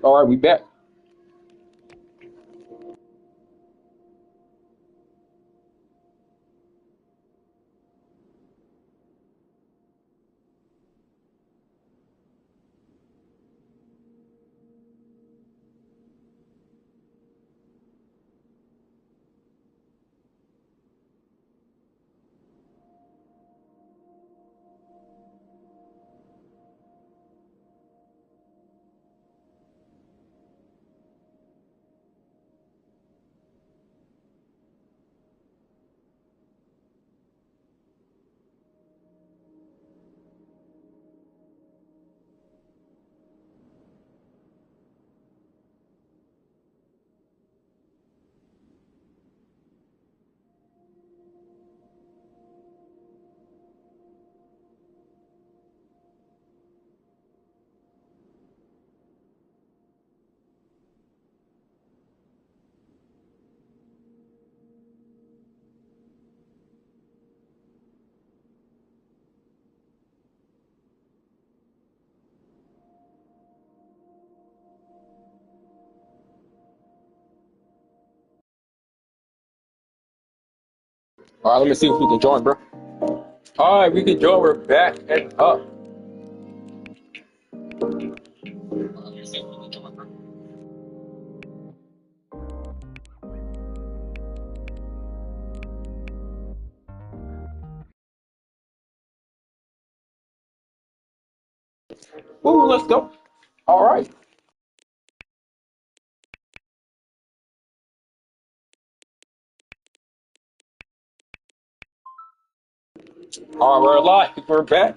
All right, we back. All right, let me see if we can join, bro. All right, we can join. We're back and up. Let me see if we can join, bro. Ooh, let's go. All right. All right, we're live. We're back.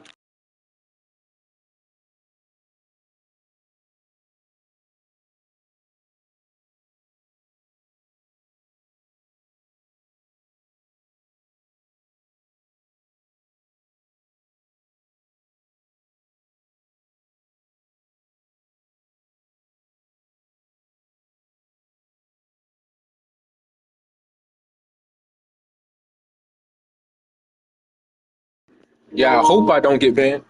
Yeah, I hope I don't get banned.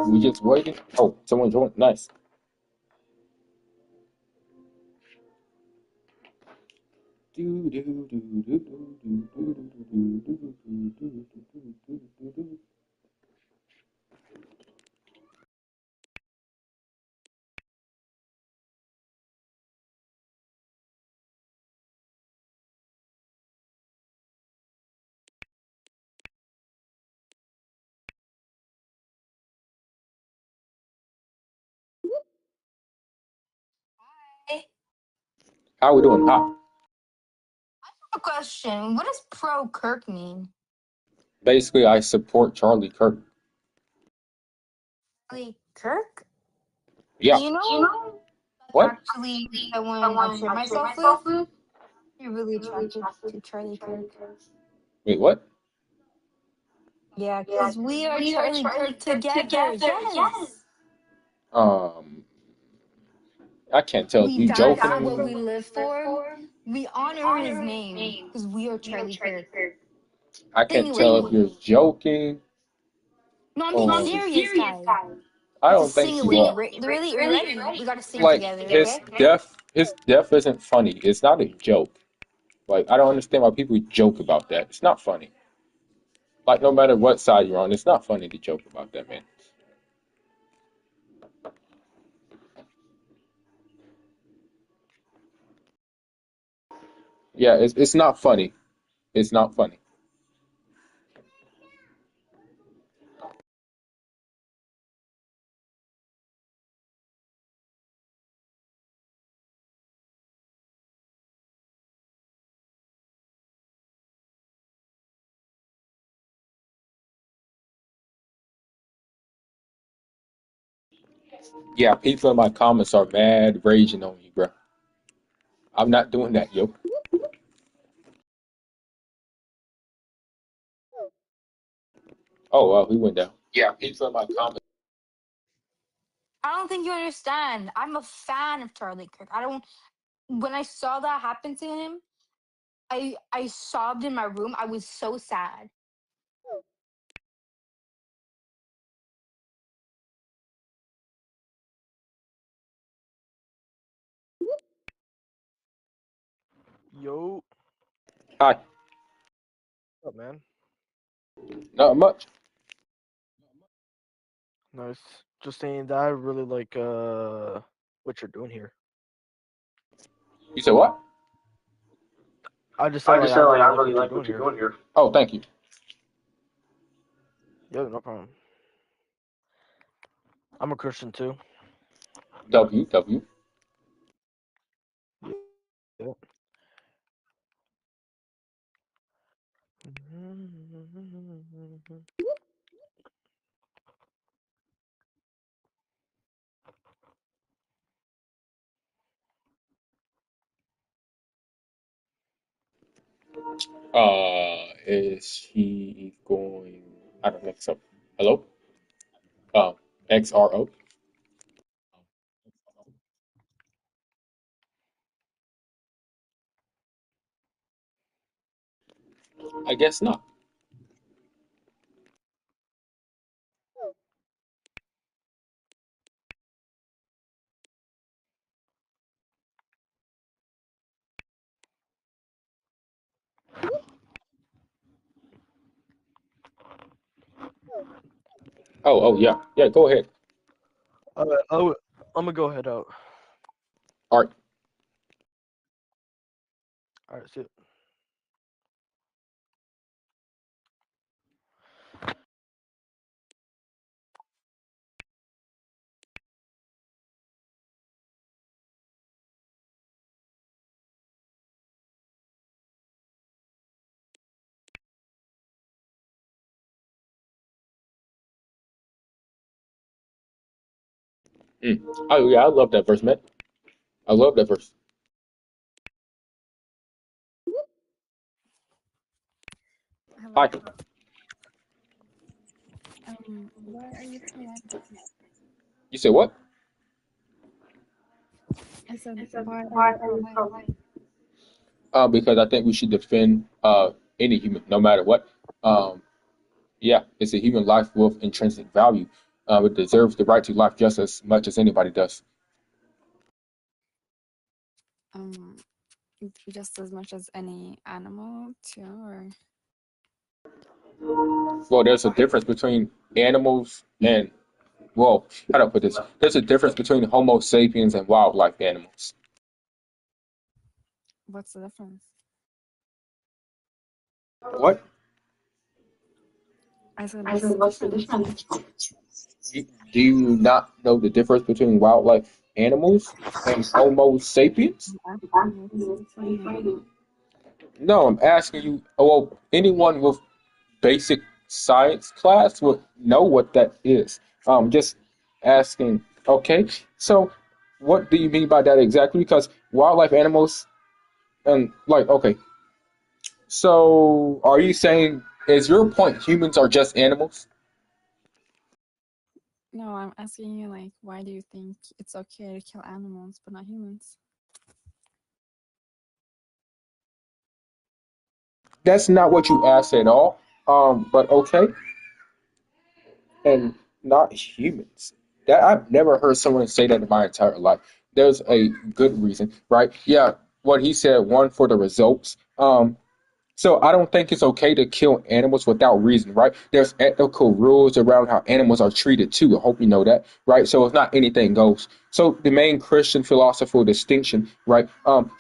We just waiting. Oh, someone joined. Nice. Hey, How we doing? Hi. a question. What does pro Kirk mean? Basically, I support Charlie Kirk. Like Kirk? Yeah. You You know, know what? actually, Actually, someone I someone share I share myself myself with. with. You're really Really attracted attracted to Charlie to Charlie Kirk. Kirk. Wait, what? Yeah, because we are Charlie Kirk together. Yes. Um, I can't tell if We you die for joking. what we live for. We honor his name because we are Charlie Kirk. I Sing can't it with tell if me. you're joking No, I'm being or serious, guys. I don't Just sing think it you with me. are. Really, are you ready? We gotta sing Like together, okay? his death isn't funny. It's not a joke. Like I don't understand why people joke about that. It's not funny. Like no matter what side you're on, it's not funny to joke about that, man. Yeah, it's not funny. It's not funny. Yeah, people in my comments are mad raging on you, bro. I'm not doing that, yo. Oh well, he went down. Yeah, people in my comments. I don't think you understand. I'm a fan of Charlie Kirk. I don't. When I saw that happen to him, I sobbed in my room. I was so sad. Yo, Hi, what's up, man? not much. Nice. Just saying that I really like what you're doing here. You said what? I just said like I really like what you're doing here. Oh, thank you. Yeah, no problem. I'm a Christian too. W. Yeah. Is he going? I don't think so. Hello? XRO? I guess not. Oh, yeah. Yeah, go ahead. Oh, I'm gonna go head out. All right. All right, see. Mm. Oh, yeah, I love that verse, man. I love that verse. Hello. Hi. Why are you pro-life? You said what? I said, why are you pro-life? Because I think we should defend any human, no matter what. Um, yeah, it's a human life with intrinsic value. It deserves the right to life just as much as anybody does. Um, just as much as any animal too, or Well, there's a difference between animals and, well, how do I put this? There's a difference between Homo sapiens and wildlife animals. what's the difference? What? I said, what's the difference? Do you not know the difference between wildlife animals and Homo sapiens? I'm asking you to explain it. No, I'm asking you. Oh, well, anyone with basic science class would know what that is. Just asking. Okay, so what do you mean by that exactly? Because wildlife animals and like, okay, so are you saying Is your point humans are just animals? No, I'm asking you like, why do you think it's okay to kill animals but not humans? That's not what you asked at all. But okay, and not humans. That I've never heard someone say that in my entire life. There's a good reason, right? Yeah, what he said, one for the results. So I don't think it's okay to kill animals without reason, right? There's ethical rules around how animals are treated too. I hope you know that, right? So it's not anything goes. So the main Christian philosophical distinction, right?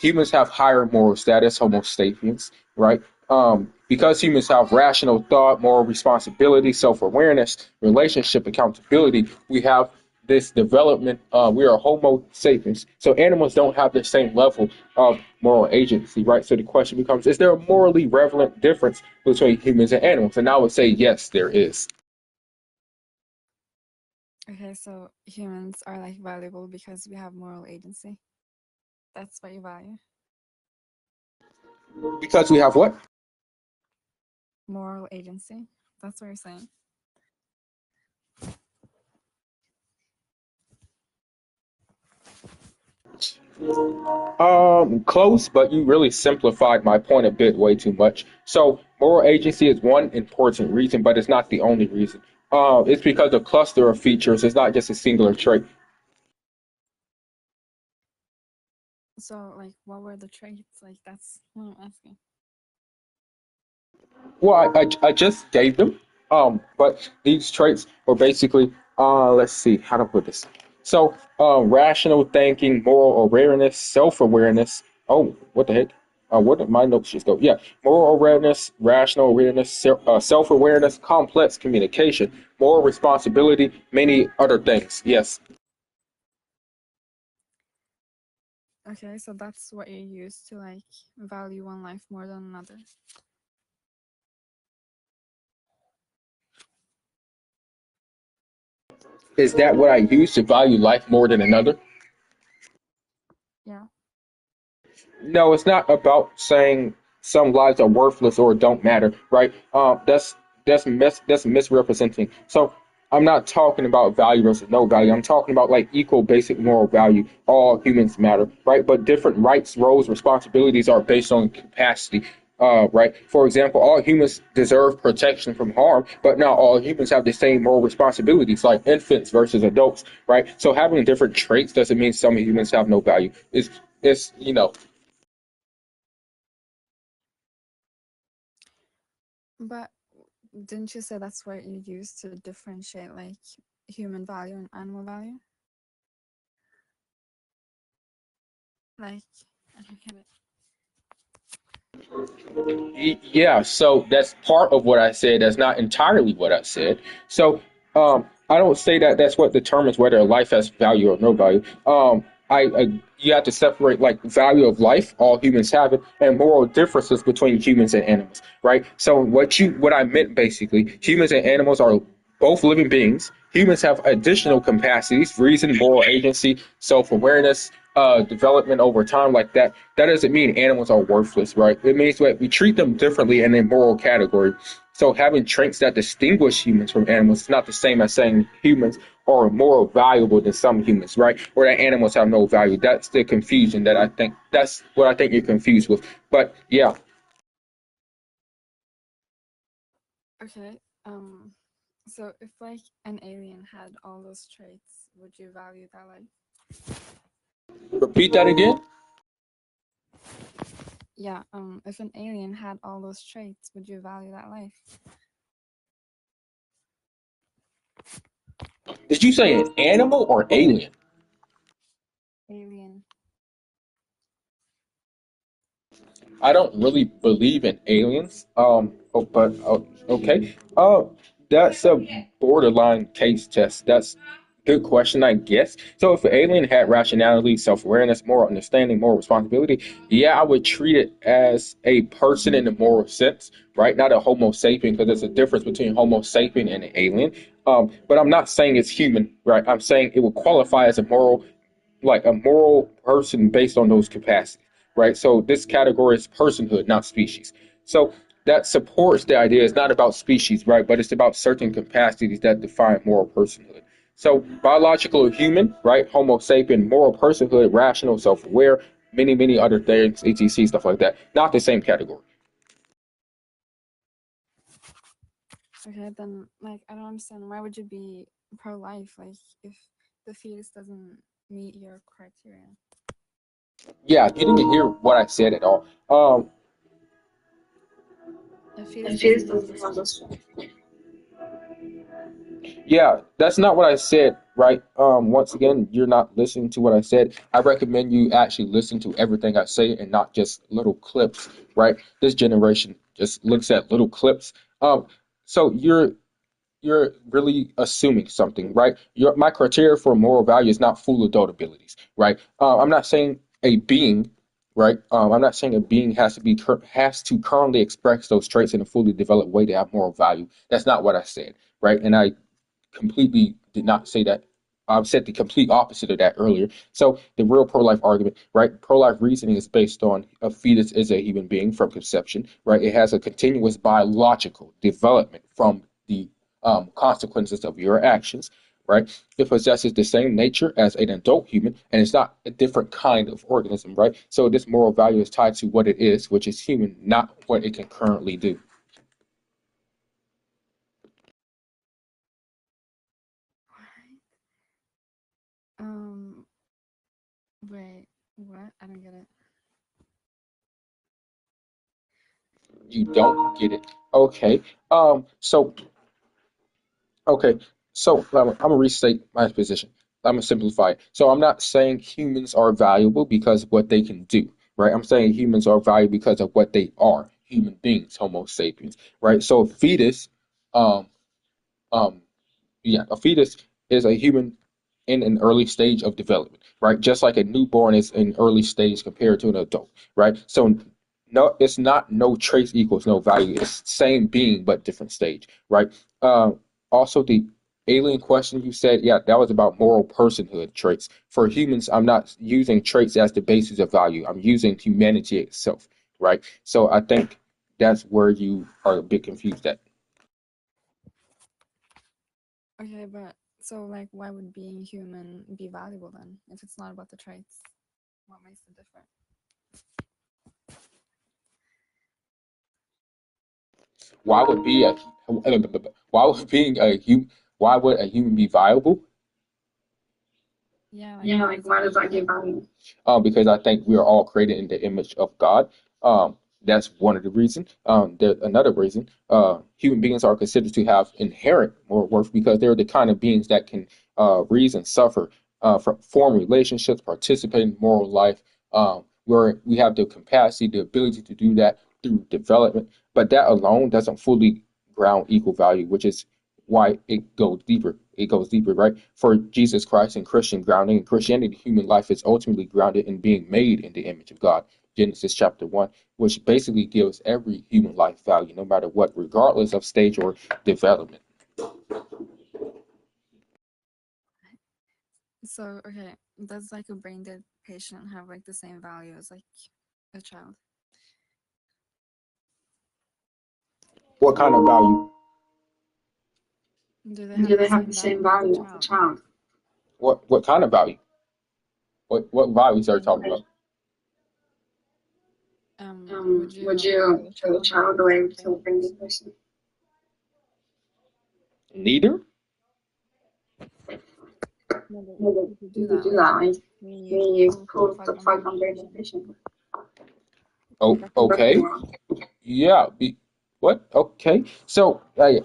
Humans have higher moral status, Homo sapiens, right? Because humans have rational thought, moral responsibility, self-awareness, relationship accountability, we have this development. We are Homo sapiens. So animals don't have the same level of moral agency, right? So the question becomes: is there a morally relevant difference between humans and animals? And I would say yes, there is. Okay, so humans are like valuable because we have moral agency. That's what you value. Because we have what? Moral agency. That's what you're saying. Close, but you really simplified my point a bit way too much. So moral agency is one important reason, but it's not the only reason. It's because a cluster of features. It's not just a singular trait. So, like, what were the traits? Like, that's what I'm asking. Well, I just gave them. But these traits were basically, let's see, how to put this. So, rational thinking, moral awareness, self awareness. Oh, what the heck? Where did my notes just go? Yeah, moral awareness, rational awareness, self awareness, complex communication, moral responsibility, many other things. Yes. Okay, so that's what you use to like value one life more than another. Is that what I use to value life more than another? Yeah. No, it's not about saying some lives are worthless or don't matter, right? That's misrepresenting. So I'm not talking about value versus no value. I'm talking about like equal basic moral value. All humans matter, right? But different rights, roles, responsibilities are based on capacity. Right. For example, all humans deserve protection from harm, but not all humans have the same moral responsibilities, like infants versus adults, right? So having different traits doesn't mean some humans have no value. It's But didn't you say that's what you use to differentiate like human value and animal value? Like, I don't get it. Yeah, so that's part of what I said. That's not entirely what I said. So I don't say that that's what determines whether a life has value or no value. You have to separate like value of life, all humans have it, and moral differences between humans and animals, right? So what I meant basically, humans and animals are both living beings. Humans have additional capacities, reason, moral agency, self awareness, development over time, like that. That doesn't mean animals are worthless, right? It means that we treat them differently in a moral category. So having traits that distinguish humans from animals is not the same as saying humans are more valuable than some humans, right? Or that animals have no value. That's the confusion that I think. That's what I think you're confused with. But yeah, Okay. So if like an alien had all those traits, would you value that life? repeat that again. Yeah. If an alien had all those traits, would you value that life? Did you say an animal or alien? Alien. I don't really believe in aliens. But okay. That's a borderline case test. That's a good question, I guess. So if an alien had rationality, self-awareness, moral understanding, moral responsibility, yeah, I would treat it as a person in the moral sense, right? Not a Homo sapien, because there's a difference between Homo sapien and an alien. But I'm not saying it's human, right? I'm saying it would qualify as a moral, like a moral person based on those capacities, right? So this category is personhood, not species. So that supports the idea. It's not about species, right? But it's about certain capacities that define moral personhood. So biological human, right? Homo sapien, moral personhood, rational, self-aware, many other things, etc. Stuff like that. Not the same category. Okay, then like I don't understand why would you be pro-life like if the fetus doesn't meet your criteria? Yeah, you didn't hear what I said at all. A fetus doesn't have the strength. Yeah, that's not what I said, right? Once again, you're not listening to what I said. I recommend you actually listen to everything I say and not just little clips, right? This generation just looks at little clips. So you're really assuming something, right? My criteria for moral value is not full adult abilities, right? I'm not saying a being, right? I'm not saying a being has to currently express those traits in a fully developed way to have moral value. That's not what I said, right? And I completely did not say that. I've said the complete opposite of that earlier. So the real pro-life argument, right? Pro-life reasoning is based on a fetus is a human being from conception, right? It has a continuous biological development from the consequences of your actions, right? It possesses the same nature as an adult human, and it's not a different kind of organism, right? So this moral value is tied to what it is, which is human, not what it can currently do. Um, wait, what? I don't get it. You don't get it. Okay. So Okay, so I'm gonna restate my position. I'm gonna simplify it. So I'm not saying humans are valuable because of what they can do, right? I'm saying humans are valuable because of what they are, human beings, Homo sapiens, right? So a fetus, um, um, yeah, a fetus is a human in an early stage of development, right? Just like a newborn is an early stage compared to an adult, right? So no, it's not no trace equals no value. It's same being but different stage, right? Also, the alien question you said, yeah, that was about moral personhood traits. For humans, I'm not using traits as the basis of value. I'm using humanity itself, right? So I think that's where you are a bit confused at. Okay, but so like why would being human be valuable then if it's not about the traits? What makes it different? Why would be a why would being a human why would a human be viable? Yeah, like why does that give value? Because I think we are all created in the image of God. That's one of the reasons. Another reason, human beings are considered to have inherent moral worth because they're the kind of beings that can reason, suffer, form relationships, participate in moral life, where we have the capacity, the ability to do that through development. But that alone doesn't fully ground equal value, which is why it goes deeper. It goes deeper, right? For Jesus Christ and Christian grounding in Christianity, human life is ultimately grounded in being made in the image of God. Genesis chapter 1, which basically gives every human life value, no matter what, regardless of stage or development. So okay, does like a brain dead patient have like the same value as like a child? What kind of value? Do they have the same value as a child? What kind of value? What values are you talking about? Would you throw the child away to a brain dead person? Neither. No, but would you do that? Like we prove to fight on brain dead patient. Oh, okay. Yeah. What? Okay. So,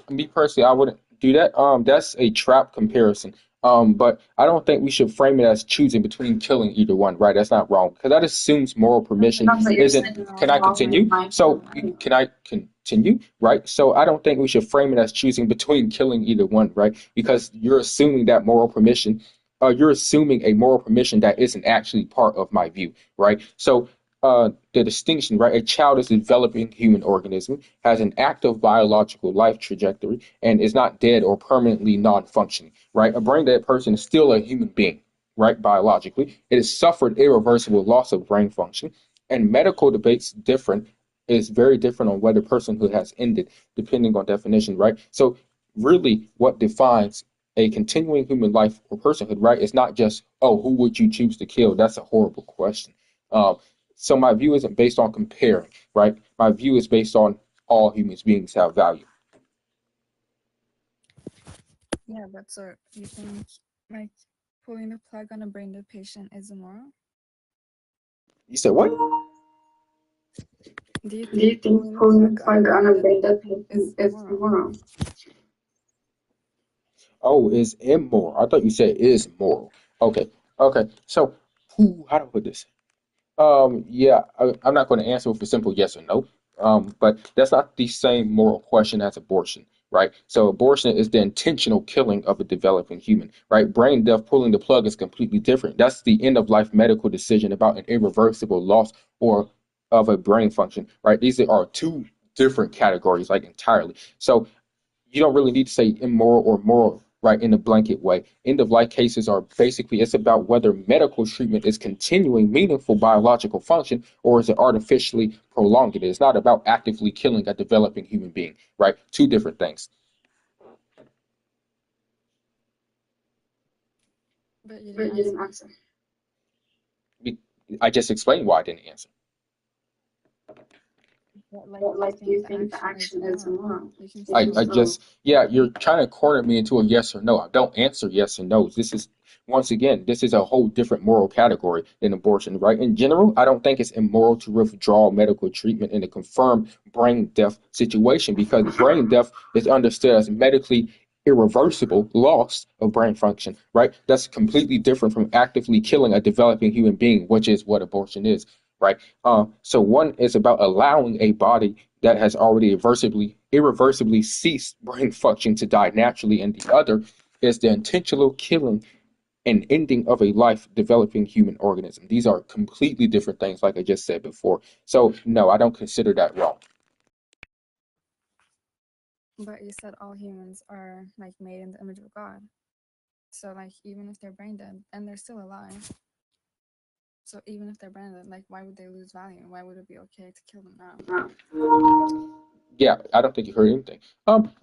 me personally, I wouldn't do that. That's a trap comparison. But I don't think we should frame it as choosing between killing either one, right? That's not wrong because that assumes moral permission isn't. Can I continue? So, can I continue? Right. So, I don't think we should frame it as choosing between killing either one, right? Because you're assuming that moral permission. You're assuming a moral permission that isn't actually part of my view, right? So the distinction, right? A child is a developing human organism, has an active biological life trajectory, and is not dead or permanently non-functioning, right? A brain dead person is still a human being, right? Biologically, it has suffered irreversible loss of brain function, and medical debates different. is very different on whether personhood has ended, depending on definition, right? So really what defines a continuing human life or personhood, right? It's not just, oh, who would you choose to kill? That's a horrible question. Um, so my view isn't based on comparing, right? My view is based on all human beings have value. Yeah, but so you think like pulling the plug on a brain dead patient is immoral? You said what? Do you Do you think think pulling the pulling the plug on a plug on brain a dead brain dead patient patient is is immoral? immoral? Oh, is immoral. I thought you said is moral. Okay, okay. So, how do I put this? Yeah, I'm not going to answer with a simple yes or no. But that's not the same moral question as abortion, right? So abortion is the intentional killing of a developing human, right? Brain death, pulling the plug is completely different. That's the end of life medical decision about an irreversible loss or of a brain function, right? These are two different categories, like entirely. So you don't really need to say immoral or moral, right, in a blanket way. End of life cases are basically, it's about whether medical treatment is continuing meaningful biological function or is it artificially prolonging it. It's not about actively killing a developing human being, right? Two different things. But you didn't But you didn't answer. answer. I just explained why I didn't answer. But like, But do you like, do you think the think the action is action is immoral? immoral? You can You I, say can I say, no. just, yeah, you're trying to corner me into a yes or no. I don't answer yes and no's. This is, once again, this is a whole different moral category than abortion, right? In general, I don't think it's immoral to withdraw medical treatment in a confirmed brain death situation because brain death is understood as medically irreversible loss of brain function, right? That's completely different from actively killing a developing human being, which is what abortion is, right? So one is about allowing a body that has already irreversibly ceased brain function to die naturally, and the other is the intentional killing and ending of a life developing human organism. These are completely different things, like I just said before. So no, I don't consider that wrong. But you said all humans are like made in the image of God. So like even if they're brain dead and they're still alive, so even if they're brain dead, like why would they lose value? Why would it be okay to kill them now? Yeah, I don't think you heard anything.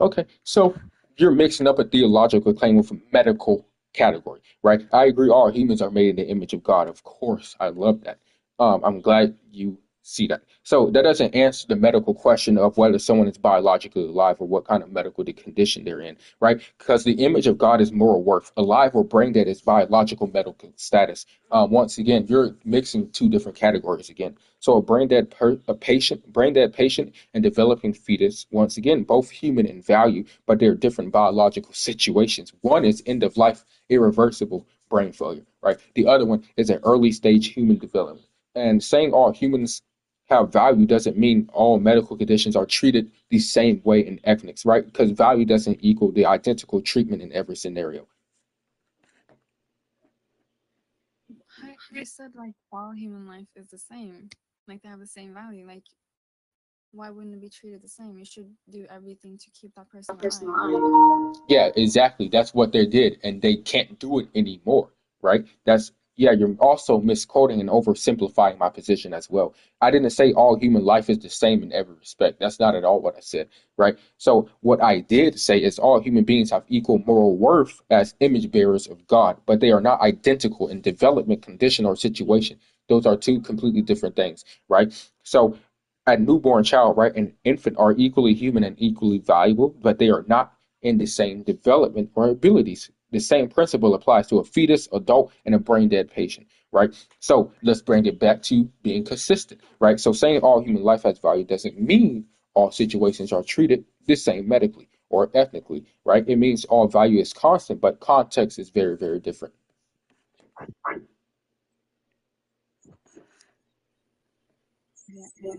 Okay, so you're mixing up a theological claim with a medical category, right? I agree, all humans are made in the image of God. Of course, I love that. I'm glad you see that. So that doesn't answer the medical question of whether someone is biologically alive or what kind of medical condition they're in, right? Because the image of God is moral worth. Alive or brain dead is biological medical status. Once again, you're mixing two different categories again. So brain dead patient, and developing fetus, once again, both human in value, but they're different biological situations. One is end of life, irreversible brain failure, right? The other one is an early stage human development. And saying all humans have value doesn't mean all medical conditions are treated the same way in ethics, right? Because value doesn't equal the identical treatment in every scenario. You said like all human life is the same, like they have the same value. Like why wouldn't it be treated the same? You should do everything to keep that A person person alive. alive. Yeah, exactly. That's what they did, and they can't do it anymore, right? That's yeah, you're also misquoting and oversimplifying my position as well. I didn't say all human life is the same in every respect. That's not at all what I said, right? So what I did say is all human beings have equal moral worth as image bearers of God, but they are not identical in development, condition, or situation. Those are two completely different things, right? So a newborn child, right, and infant are equally human and equally valuable, but they are not in the same development or abilities. The same principle applies to a fetus, adult, and a brain dead patient, right? So let's bring it back to being consistent, right? So saying all human life has value doesn't mean all situations are treated the same medically or ethnically, right? It means all value is constant, but context is very, very different. Yeah,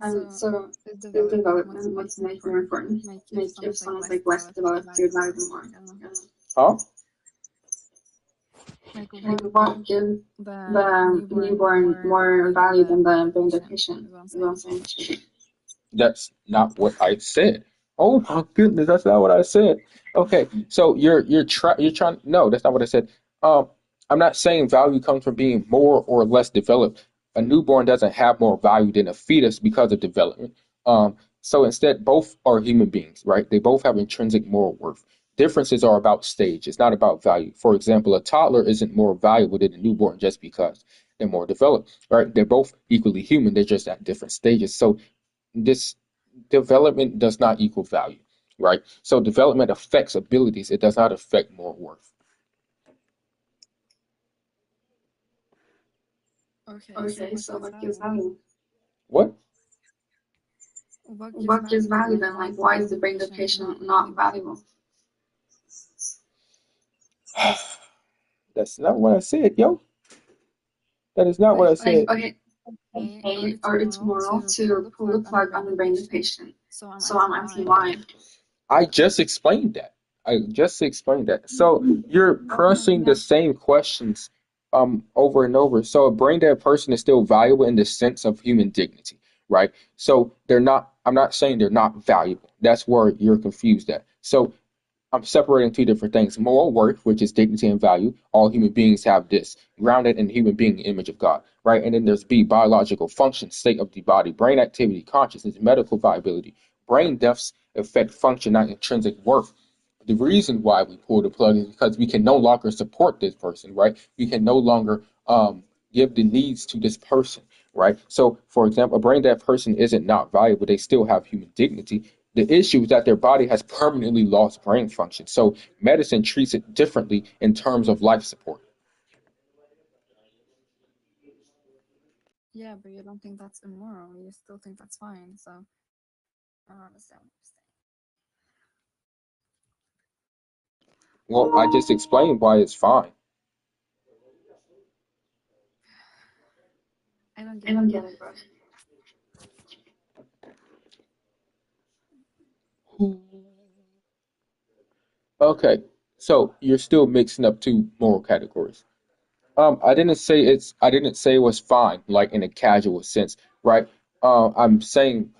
I don't know. So So is is development what's development what's making it making more it important? important? Like if Like if someone's like someone's less like less developed, you developed, you value them value more. them more. Like I don't know. Huh? Like Like what what gives gives the the newborn newborn more more value than value the than the brain dead brain dead patient? patient? Is what I'm Is what I'm saying. saying. That's not what I said. Oh my goodness, that's not what I said. Okay, so you're trying. No, that's not what I said. Um, I'm not saying value comes from being more or less developed. a newborn doesn't have more value than a fetus because of development. So instead, both are human beings, right? They both have intrinsic moral worth. Differences are about stage. It's not about value. For example, a toddler isn't more valuable than a newborn just because they're more developed, right? They're both equally human. They're just at different stages. So this development does not equal value, right? So development affects abilities. It does not affect moral worth. Okay, so what gives value? What? What gives value then? Like, why is the brain dead patient not valuable? That's not what I said, yo. That is not what I Like, said. okay, or it's moral to pull the plug on the brain dead patient. So I'm asking why. I just explained that. I just explained that. So you're pressing the same questions over and over. So a brain dead person is still valuable in the sense of human dignity, right? So they're not, I'm not saying they're not valuable. That's where you're confused at. So I'm separating two different things. Moral worth, which is dignity and value. All human beings have this, grounded in human being image of God, right? And then there's B, biological function, state of the body, brain activity, consciousness, medical viability. Brain deaths affect function, not intrinsic worth. The reason why we pull the plug is because we can no longer support this person, right? We can no longer give the needs to this person, right? So, for example, a brain dead person isn't not valuable. They still have human dignity. The issue is that their body has permanently lost brain function. So medicine treats it differently in terms of life support. Yeah, but you don't think that's immoral. You still think that's fine. So I don't understand what you're Well, I just explained why it's fine. saying. I don't get it, bro. Okay, so you're still mixing up two moral categories. I didn't say it was fine, like in a casual sense, right? I'm saying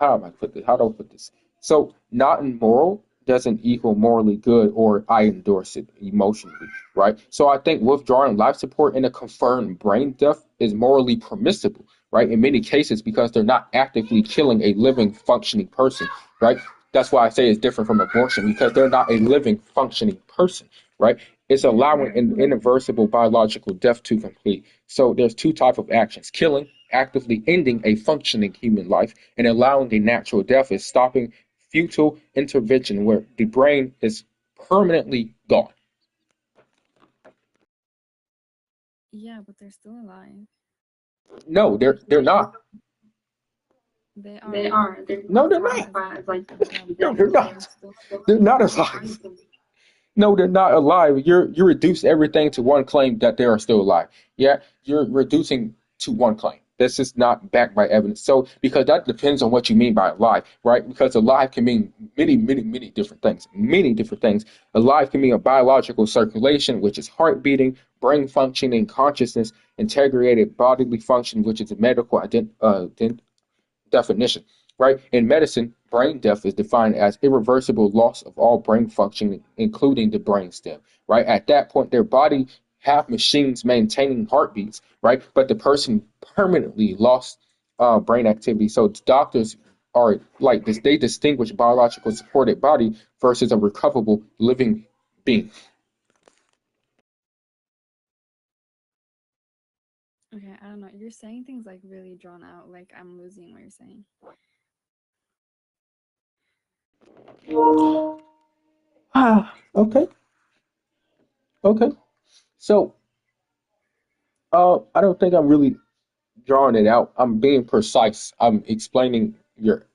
how am I put this? How do I put this? So not immoral doesn't equal morally good or I endorse it emotionally, right? So I think withdrawing life support in a confirmed brain death is morally permissible, right? In many cases because they're not actively killing a living functioning person, right? That's why I say it's different from abortion because they're not a living functioning person, right? It's allowing an irreversible biological death to complete. So there's two type of actions: killing, actively ending a functioning human life, and allowing a natural death is stopping futile intervention where the brain is permanently gone. Yeah, but they're still alive. No, they're not. They are. They're No, they're classified not. as dead, No, but they're they're not. still They're alive. not alive. No, they're not alive. You reduce everything to one claim that they are still alive. Yeah, you're reducing to one claim. This is not backed by evidence. So because that depends on what you mean by alive, right? Because alive can mean many different things. Many different things. Alive can mean a biological circulation, which is heart beating, brain functioning, consciousness, integrated bodily function, which is a medical definition, right? In medicine, brain death is defined as irreversible loss of all brain function, including the brainstem, right? At that point, their body have machines maintaining heartbeats, right? But the person permanently lost brain activity. So doctors are like this, they distinguish biological supported body versus a recoverable living being. Okay, I don't know. You're saying things like really drawn out. Like I'm losing what you're saying. Okay, okay. So I don't think I'm really drawing it out. I'm being precise. I'm explaining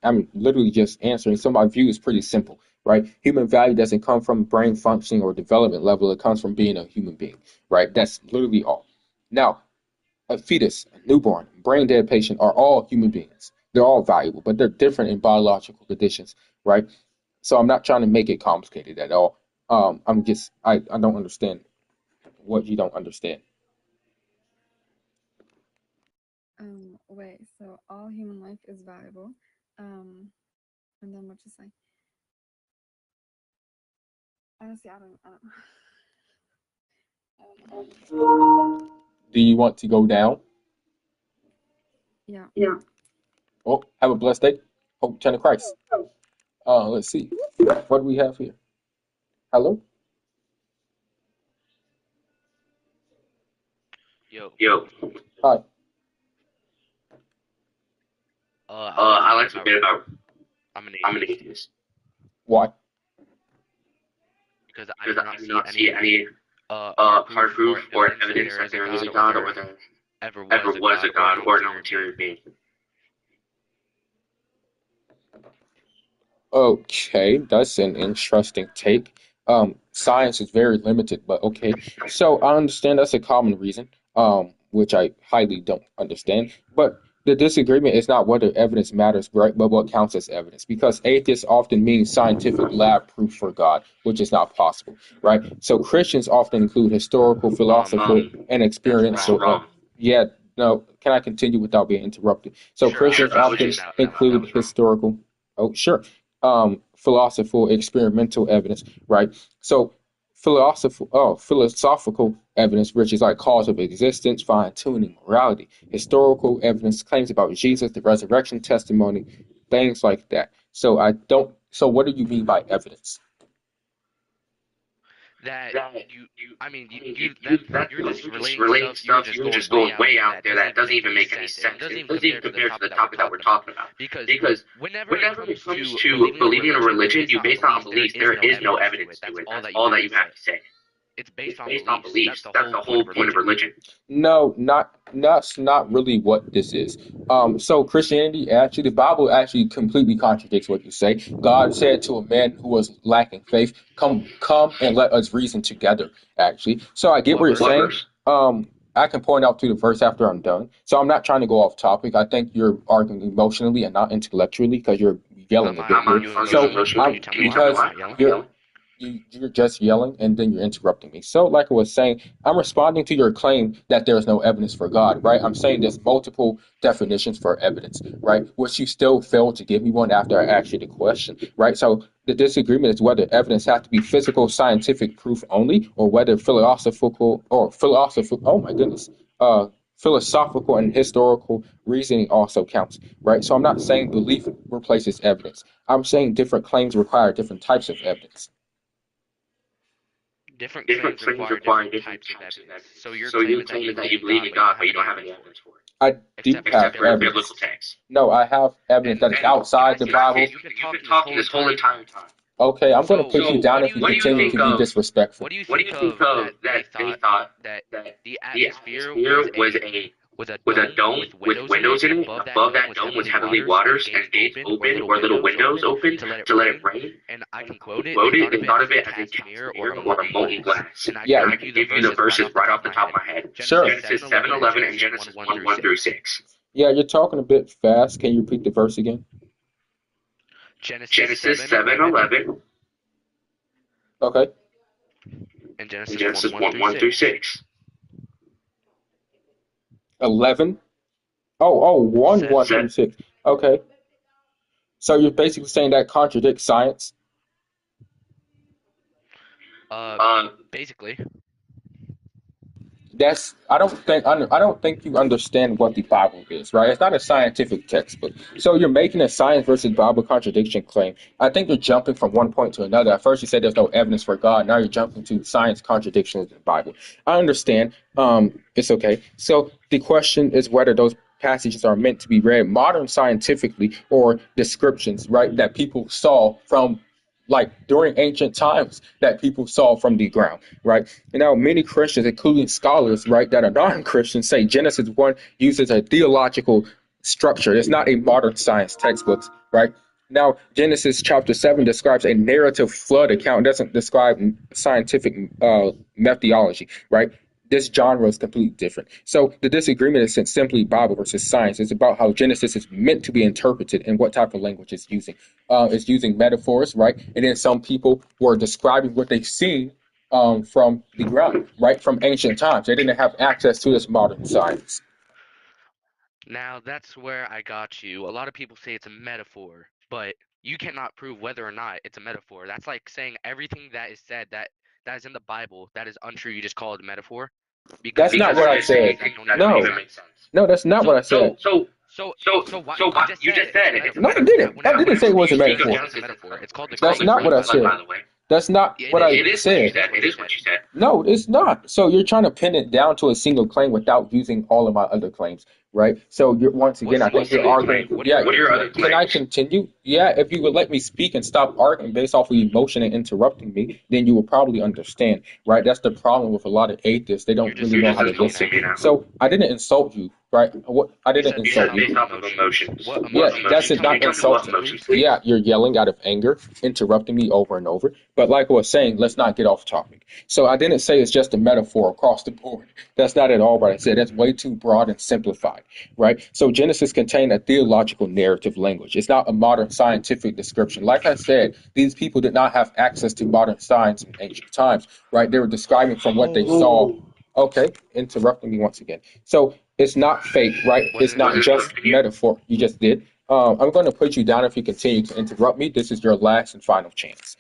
I'm literally just answering. So my view is pretty simple, right? Human value doesn't come from brain functioning or development level. It comes from being a human being, right? That's literally all. Now, a fetus, a newborn, brain dead patient are all human beings. They're all valuable, but they're different in biological conditions, right? So I'm not trying to make it complicated at all. I don't understand what you don't understand. Wait. So all human life is valuable. Um, and then what you say? Honestly, I don't, I don't know. Do you want to go down? Yeah. Well, have a blessed day. Hope you turn to Christ. Let's see. What do we have here? Hello? Yo, Yo, Hi. I like to I debate like to about debate about. I'm an I'm an atheist atheist Why? because I because do I not do see not see any any hard hard proof proof or or evidence that evidence there that is a there is God a or God or there there ever ever was a was a God or God no or no material being. material being. Okay, that's an interesting take. Science is very limited, but okay. So I understand that's a common reason, which I highly don't understand. But the disagreement is not whether evidence matters, right, but what counts as evidence. Because atheists often mean scientific lab proof for God, which is not possible, right? So Christians often include historical, philosophical, and That's experiential. wrong. Yeah, no, can I continue without being interrupted? So Sure, I was Christians just often saying that was wrong. include historical. Oh, sure. Philosophical experimental evidence, right? So philosophical evidence, which is like cause of existence, fine tuning, morality, historical evidence, claims about Jesus, the resurrection testimony, things like that. So I don't. So what do you mean by evidence? That That you, you, I mean, I mean, you that you're you're just just relating relating stuff. You're stuff. just You're going just way going out way there out that there doesn't that even doesn't make even any make any sense, and it sense, doesn't and it even doesn't even compare to the compare to the topic that we're topic that we're talking about. talking about. Because Because whenever it whenever it comes comes to to believing in a believing in a religion, you religion, base you that on base that on belief. There beliefs. is There no is no evidence to evidence it. to That's it. all That's that you all that have you to have say. to say. It's It's based on based on beliefs. That's beliefs. the That's whole the point whole of point of religion. religion. No, not that's not really what this is. So Christianity actually, the Bible actually completely contradicts what you say. God said to a man who was lacking faith, come and let us reason together." Actually, so I get What what you're verse? saying. I can point out to the verse after I'm done. So I'm not trying to go off topic. I think you're arguing emotionally and not intellectually because you're I'm yelling a not bit I'm here. arguing So emotionally. Can emotionally. you tell Can me you why tell me I'm because why not yelling? I'm you're yelling? you're just yelling and then you're interrupting me. So, like I was saying, I'm responding to your claim that there's no evidence for God, right? I'm saying there's multiple definitions for evidence, right? Which you still failed to give me one after I asked you the question, right? So the disagreement is whether evidence has to be physical, scientific proof only, or whether oh my goodness, philosophical and historical reasoning also counts, right? So I'm not saying belief replaces evidence. I'm saying different claims require different types of evidence. Different Different claims claims require require different different types of types of evidence. evidence. So your So claim your is that claim you is that you believe in believe God, in but you don't God, have but you any don't have any evidence for it, evidence for it, I do except for have except for evidence. biblical text. No, I have evidence And that is and in outside that the case, Bible. you've been You've been talking this talking whole this whole entire entire time. time. Okay, I'm going to So put you So down what do if you you what do you think continue think to be of of disrespectful. what do you what do think you think of of that they that they thought thought that that the the atmosphere atmosphere was a was a was a dome dome with with windows in it, windows and in it, and above that above dome that was dome was heavenly heavenly waters and waters gates and gates opened or open little or little windows windows open open to let it to let it rain. rain. And I And can I can quote it. They quote it. thought They of it thought as of a it as a casimir or a casimir or a molten molten glass. glass. And I can Yeah, And I give can you the give you the verses right verses off the right top off of the my top of head. my head. sure. Genesis Genesis 7:11 and 7:11 and Genesis 1, Genesis 1 1 through 1 through 6. 6. Yeah, you're talking a bit fast. Can you repeat the verse again? Genesis Genesis 7:11 7:11 Okay. and and Genesis 1, Genesis 1 1 through 1 through 6. 6. 11. Oh, 1, 1 7. through 6. Okay. So you're basically saying that contradicts science? Uh, Uh, basically, That's I don't think you understand what the Bible is, right? It's not a scientific textbook. So you're making a science versus Bible contradiction claim. I think you're jumping from one point to another. At first you said there's no evidence for God. Now you're jumping to science contradictions in the Bible. I understand. It's okay. So the question is whether those passages are meant to be read modern scientifically or descriptions, right, that people saw from like during ancient times that people saw from the ground, right? And now many Christians, including scholars, right, that are non-Christians, say Genesis 1 uses a theological structure. It's not a modern science textbook, right? Now, Genesis chapter 7 describes a narrative flood account. It doesn't describe scientific methodology, right? This genre is completely different. So the disagreement isn't simply Bible versus science. It's about how Genesis is meant to be interpreted and what type of language it's using. It's using metaphors, right? And then some people were describing what they've seen from the ground, right? From ancient times. They didn't have access to this modern science. now that's where I got you. A lot of people say it's a metaphor, but you cannot prove whether or not it's a metaphor. That's like saying everything that is said that is in the Bible that is untrue. You just call it a metaphor because That's it's not because what I saying it's saying said. things that things don't that even don't make No, even make sense. sense. no, that's not what I So said. So So why you just said it's a No, I metaphor. didn't. When I didn't say it was a you speak metaphor. against a metaphor, it's called the That's Greek not what I freeze, by the said. way. That's not It what is. I said. It is what you said. No, it's not. So you're trying to pin it down to a single claim without using all of my other claims, right? So you're once What again, I think single you're arguing. claim? What are Yeah, your other claims? can I continue? Yeah, if you would let me speak and stop arguing based off of emotion and interrupting me, then you will probably understand, right? That's the problem with a lot of atheists. They You're don't just really know how to insulting me listen. now. So I didn't insult you, right? What I You didn't said based insult off you. of emotions. What Yeah, emotions? Can that's you it. tell me Not what emotions, insulting. please? Yeah, you're yelling out of anger, interrupting me over and over. But like I was saying, let's not get off topic. So I didn't say it's just a metaphor across the board. That's not at all what I said. That's way too broad and simplified, right? So Genesis contained a theological narrative language. It's not a modern scientific description. Like I said, these people did not have access to modern science in ancient times, right? They were describing from what they saw. Okay, interrupting me once again. So it's not fake, right? Was It's it not just interrupting you? metaphor. You just did. I'm going to put you down if you continue to interrupt me. This is your last and final chance.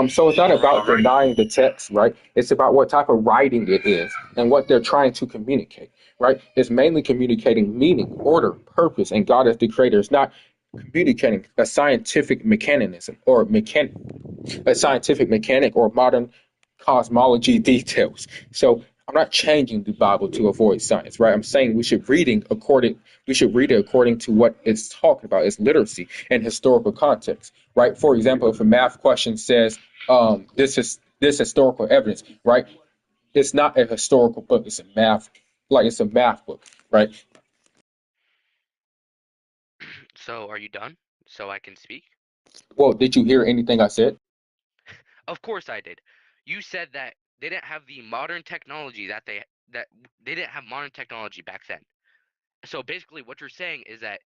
So it's not about denying the text, right? It's about what type of writing it is and what they're trying to communicate, right? It's mainly communicating meaning, order, purpose, and God as the creator. It's not communicating a scientific mechanism or a scientific mechanic or modern cosmology details. So I'm not changing the Bible to avoid science, right? I'm saying we should read it according to what it's talking about, its literacy and historical context, right? For example, if a math question says this historical evidence, right? It's not a historical book, it's a math book, right? So are you done? So I can speak? Well, did you hear anything I said? Of course I did. You said that they didn't have the modern technology that they didn't have modern technology back then. So basically what you're saying is that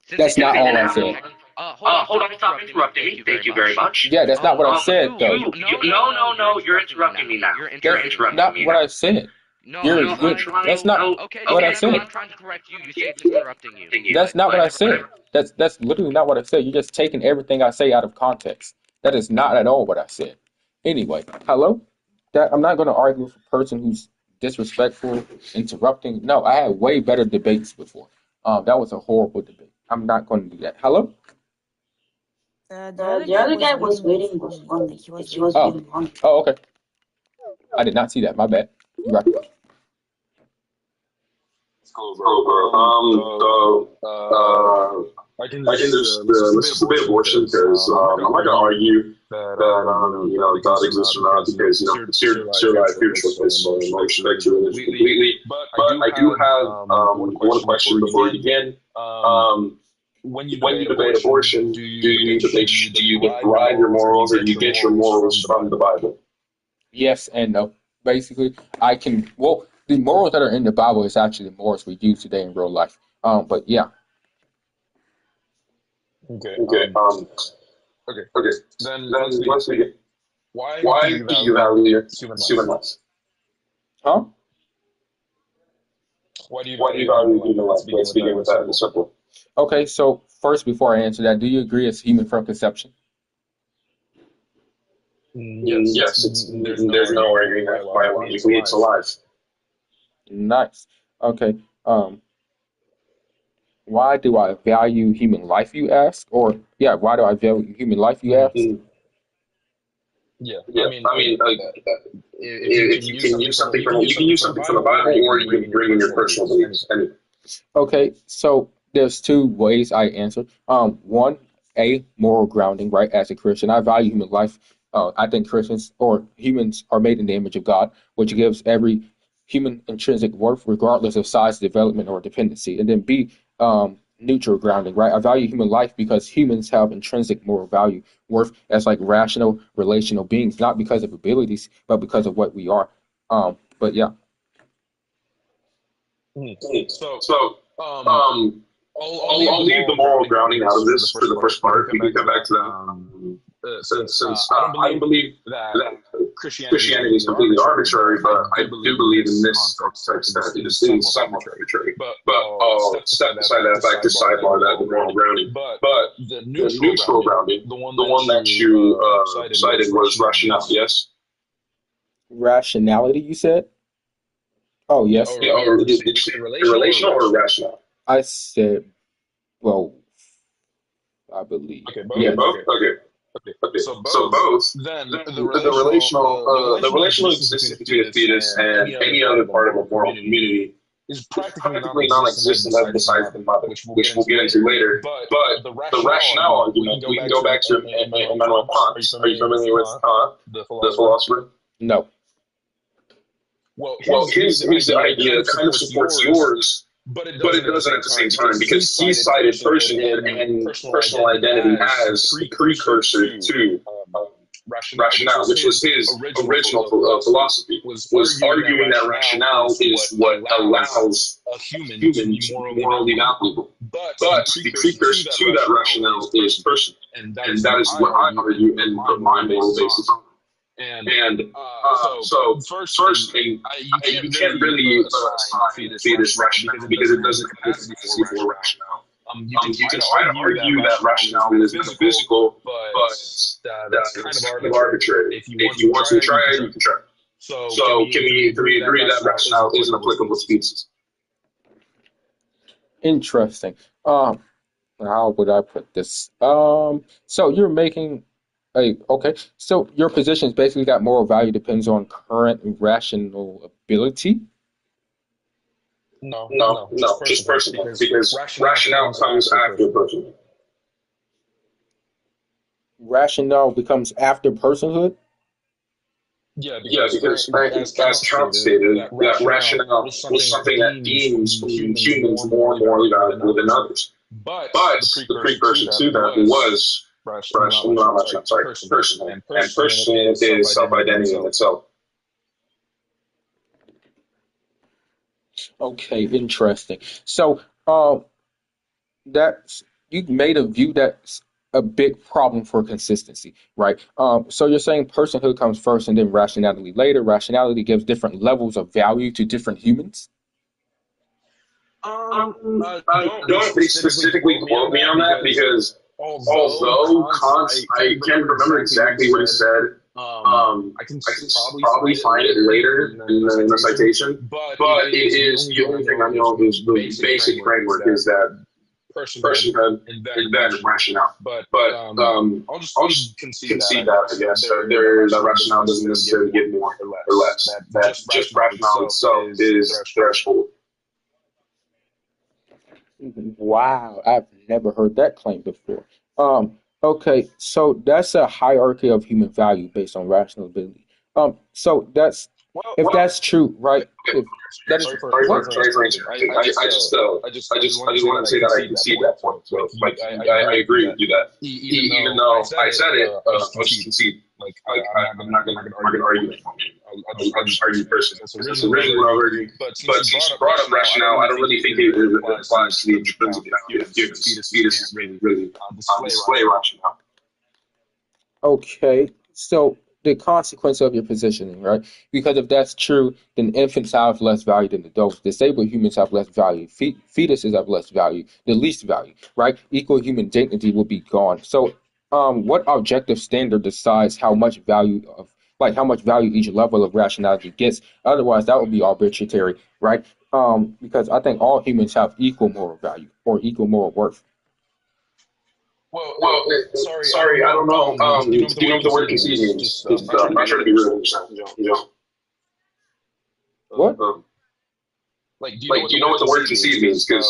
since they That's didn't not have all I modern said. tech hold on, stop interrupting me. Thank you very much. Yeah, that's not what I said, though. No, you're interrupting me now. You're interrupting me That's now. not what I said. No, You're, I'm you're trying. that's not Okay, what so I whenever said. I'm trying to correct you, you say it's interrupting you. That's not what I Whenever, said. That's literally not what I said. You're just taking everything I say out of context. That is not at all what I said. Anyway, hello? That I'm not going to argue with a person who's disrespectful, interrupting. No, I had way better debates before. That was a horrible debate. I'm not going to do that. Hello? The other guy was waiting was funny. Like he was really Oh, funny. oh, okay. I did not see that. My bad. You right. Cool, bro. I can I think let's let's just just debate abortion abortion because because I'm not I'm gonna not gonna argue argue that that God God exists or exists not or not because because it's your your life, life, your your choice, choice. so So no no respect respect your your religion religion completely. completely. But I But do I do have have one one question before question we before we begin. begin. Um, Um, when you when debate you debate abortion, abortion, do you do you derive your derive your morals or morals do or you do you get your get your morals from morals the from the Bible? Bible? Yes and no. Basically, I can. Well, the morals that are in the Bible is actually the morals we use today in real life. But yeah, Okay. Okay. Okay. Okay. Then let's Then begin. let's begin. Why do Why you do you value value human human life? life? huh? Why do you Why do you value human value life? human Let's life? begin Let's with that begin in with that in the simple. simple. Okay. So first, before I answer that, do you agree it's human from conception? Yes, Yes, there's no there's no arguing that arguing that biologically it's biologically it's alive. alive. Nice. Okay. Why do I value human life? You ask, or yeah, why do I value human life? You ask. Mm, Mm. yeah, Yeah, I mean, if you if can you use can something use from something you can from use you can something use from the something from the Bible, or Bible, you or can you bring can in your bring in your personal personal beliefs. beliefs. Any. Okay, so there's two ways I answer. One, a moral grounding, right? As a Christian, I value human life. I think Christians or humans are made in the image of God, which gives every human intrinsic worth, regardless of size, development, or dependency. And then B, neutral grounding, right? I value human life because humans have intrinsic moral value, worth as like rational, relational beings, not because of abilities, but because of what we are. But yeah, Mhm. Mm. So, So, um, um, I'll leave the leave moral the moral grounding out of grounding out this of for the this for first the part. first We can part. come We can back to come back that. to that. Since Since I don't I believe don't believe that that Christianity is Christianity is completely completely arbitrary, but arbitrary, I but I do do believe in believe in this this context that context that it is it is somewhat somewhat arbitrary. arbitrary. But But I'll step step aside that aside fact that to fact, to sidebar that, the sidebar that moral the moral grounding. grounding. But But the the neutral neutral grounding, grounding, the one the that one that you you cited was cited was rationale. rationale. Yes. Yes. rationality, you said? Oh, Yeah. yes. Or Yeah. Or did did you you say say relational or relational or rational? rational? I said Well, I believe. Okay, both. Yes. Okay. Okay. So both. Then the relational existence between a fetus and any other part of a moral community is practically non-existent besides the mother, which we'll get into later. But the rationale argument, we can go back to Immanuel Kant. Are you familiar with Kant, the philosopher? No. Well, his idea kind of supports yours, but it doesn't at the same time because he cited personhood and personal identity as the precursor to rationale, which was his original philosophy, was arguing that rationale is what allows a human to be morally valuable. But the precursor to that rationale is person, and that is what I argue and put my moral basis on. And so first thing, you can't really assign fetus rationale because it doesn't have the capacity for rationale. You can try to argue that rationale is metaphysical, but that's kind of arbitrary. If you want to try it, you can try it. So can we agree that rationale isn't applicable to fetuses? Interesting. How would I put this? So you're making okay. So your position's basically got moral value depends on current rational ability. No, just personal, because rationale comes after personhood. Rationale becomes after personhood. Yeah, because as Kant stated, that rationale was something that deems humans more morally valuable than others. But the precursor to that was personhood. And personhood is self-identity in itself. Okay, interesting. So, that's you made a view that's a big problem for consistency, right? So you're saying personhood comes first and then rationality later. Rationality gives different levels of value to different humans. Don't specifically quote me on that because although Kant, I can't remember exactly what he said. I can probably find it later in the citation, but it is the only thing I know of is the basic framework is that personhood and then rationale. But I'll just concede that, I guess. That rationale doesn't necessarily give more or less. That just rationale itself is threshold. Wow, I've never heard that claim before. Okay, so that's a hierarchy of human value based on rational ability. So that's if that's true, right? If that is Sorry what? for interrupting. I just want to say that I concede that point. So, like, I agree with you that even though I said it, I'll just concede. Like, I'm not gonna argue it. I'll just argue personally. That's originally what I was arguing. But since you brought up rationale, I don't really think it applies to the intrinsic value of humans. Fetus can't really display rationale. Okay, so the consequence of your positioning, right? Because if that's true, then infants have less value than adults. Disabled humans have less value. Fetuses have less value, the least value, right? Equal human dignity will be gone. So, what objective standard decides how much value how much value each level of rationality gets? Otherwise, that would be arbitrary, right? Because I think all humans have equal moral value or equal moral worth. Well, sorry, I don't know. Do you know what the word concede means? I'm not trying to be rude, What? Do you know what the word concede means? Because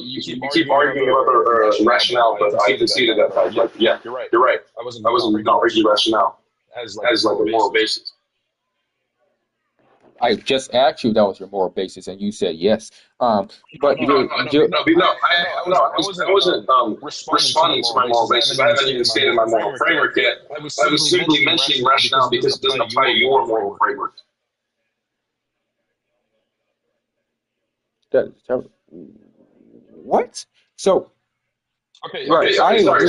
you keep arguing about the rationale, but I conceded that. Like, yeah, you're right. I wasn't arguing rationale as like a moral basis. I just asked you if that was your moral basis, and you said yes. But I wasn't responding to my moral basis. I haven't even stated my moral framework yet. I was simply mentioning rationale because it doesn't apply to your moral framework. What? So, Okay, right, sorry. Let's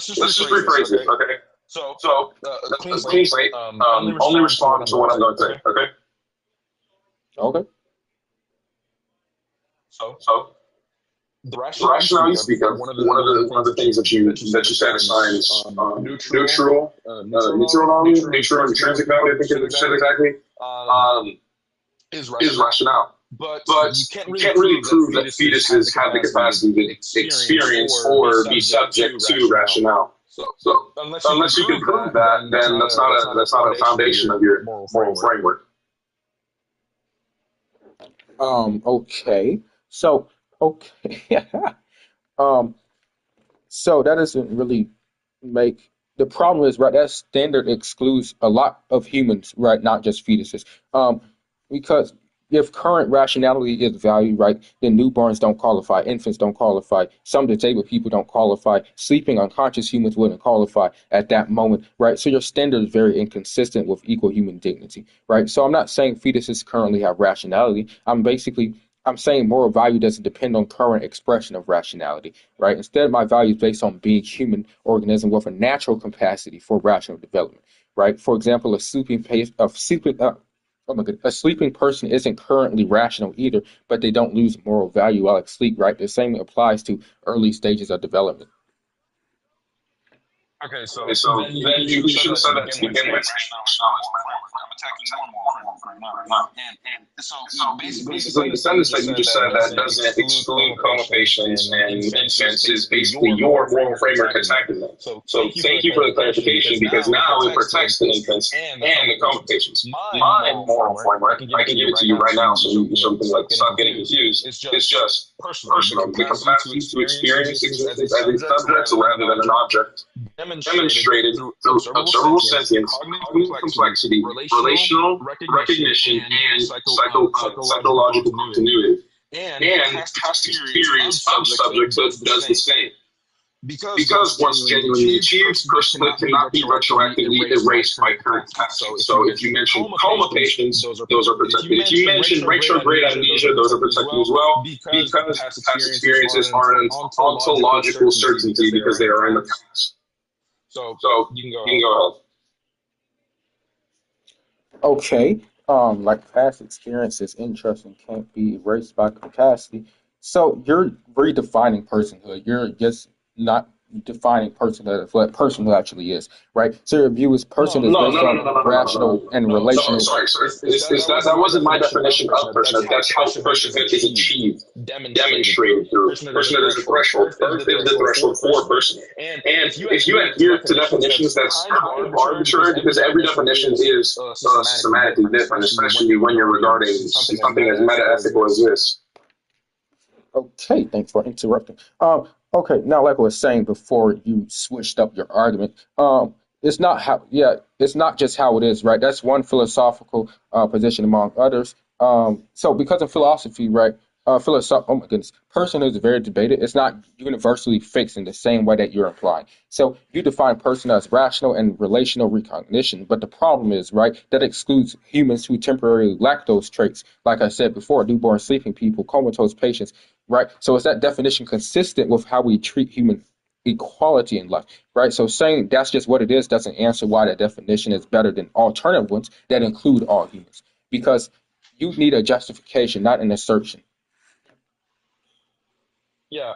just rephrase it, okay? So clean slate. Only respond to what I'm going to say, okay? Okay. So the rationale you speak of, one of the things that you said assigns neutral intrinsic value, I think it said exactly, is rationale. but you can't really prove that fetuses have the capacity to experience or be subject to rationale. So unless you can prove that, then that's not a foundation of your moral framework. Okay. So, okay. um, so that doesn't really make the problem is right. That standard excludes a lot of humans, right? Not just fetuses. Because if current rationality is valued, right, then newborns don't qualify, infants don't qualify, some disabled people don't qualify, sleeping unconscious humans wouldn't qualify at that moment, right? So your standard is very inconsistent with equal human dignity, right? So I'm not saying fetuses currently have rationality. I'm saying moral value doesn't depend on current expression of rationality, right? Instead, my value is based on being human organism with a natural capacity for rational development, right? For example, a sleeping person isn't currently rational either, but they don't lose moral value while asleep, right? The same applies to early stages of development. Okay, so then you should have said that to begin with. I'm attacking your moral framework right now. And so Basically, the sentence that you just said that doesn't exclude coma patients and infants is basically your moral framework attacking them. So thank you for the clarification because now it protects the infants and the coma patients. My moral framework, I can give it to you right now so we can stop getting confused. It's just personal. The capacity to experience existence as a subject rather than an object demonstrated through observable sentience, cognitive complexity, relational recognition, and psychological continuity. And past experience of subjecthood does the same. Because once genuinely achieved, personhood cannot be retroactively erased by current tasks. So if you mention coma patients, those are protected. If you mention retrograde amnesia, those are protected as well because past experiences are an ontological certainty because they are in the past. So you can go ahead. Okay. Like past experiences, interest and can't be erased by capacity. So you're redefining personhood. You're just not defining personhood of what personhood actually is, right? So your view is person is based on rational and No, relational. sorry. That wasn't my definition of personhood. That's how personhood is achieved, demonstrated through. Personhood is the threshold. Birth is the threshold for personhood. And if you adhere to definitions, that's kind of arbitrary because every definition is systematically different, especially when you're regarding something as meta-ethical as this. Okay, thanks for interrupting. Okay, now like I was saying before you switched up your argument, it's not just how it is, right? That's one philosophical position among others. So because of philosophy, right? Oh my goodness, personhood is very debated. It's not universally fixed in the same way that you're implying. So you define person as rational and relational recognition, but the problem is, right, that excludes humans who temporarily lack those traits. Like I said before, newborn sleeping people, comatose patients, right? So is that definition consistent with how we treat human equality in life, right? So saying that's just what it is doesn't answer why that definition is better than alternative ones that include all humans, because you need a justification, not an assertion. Yeah,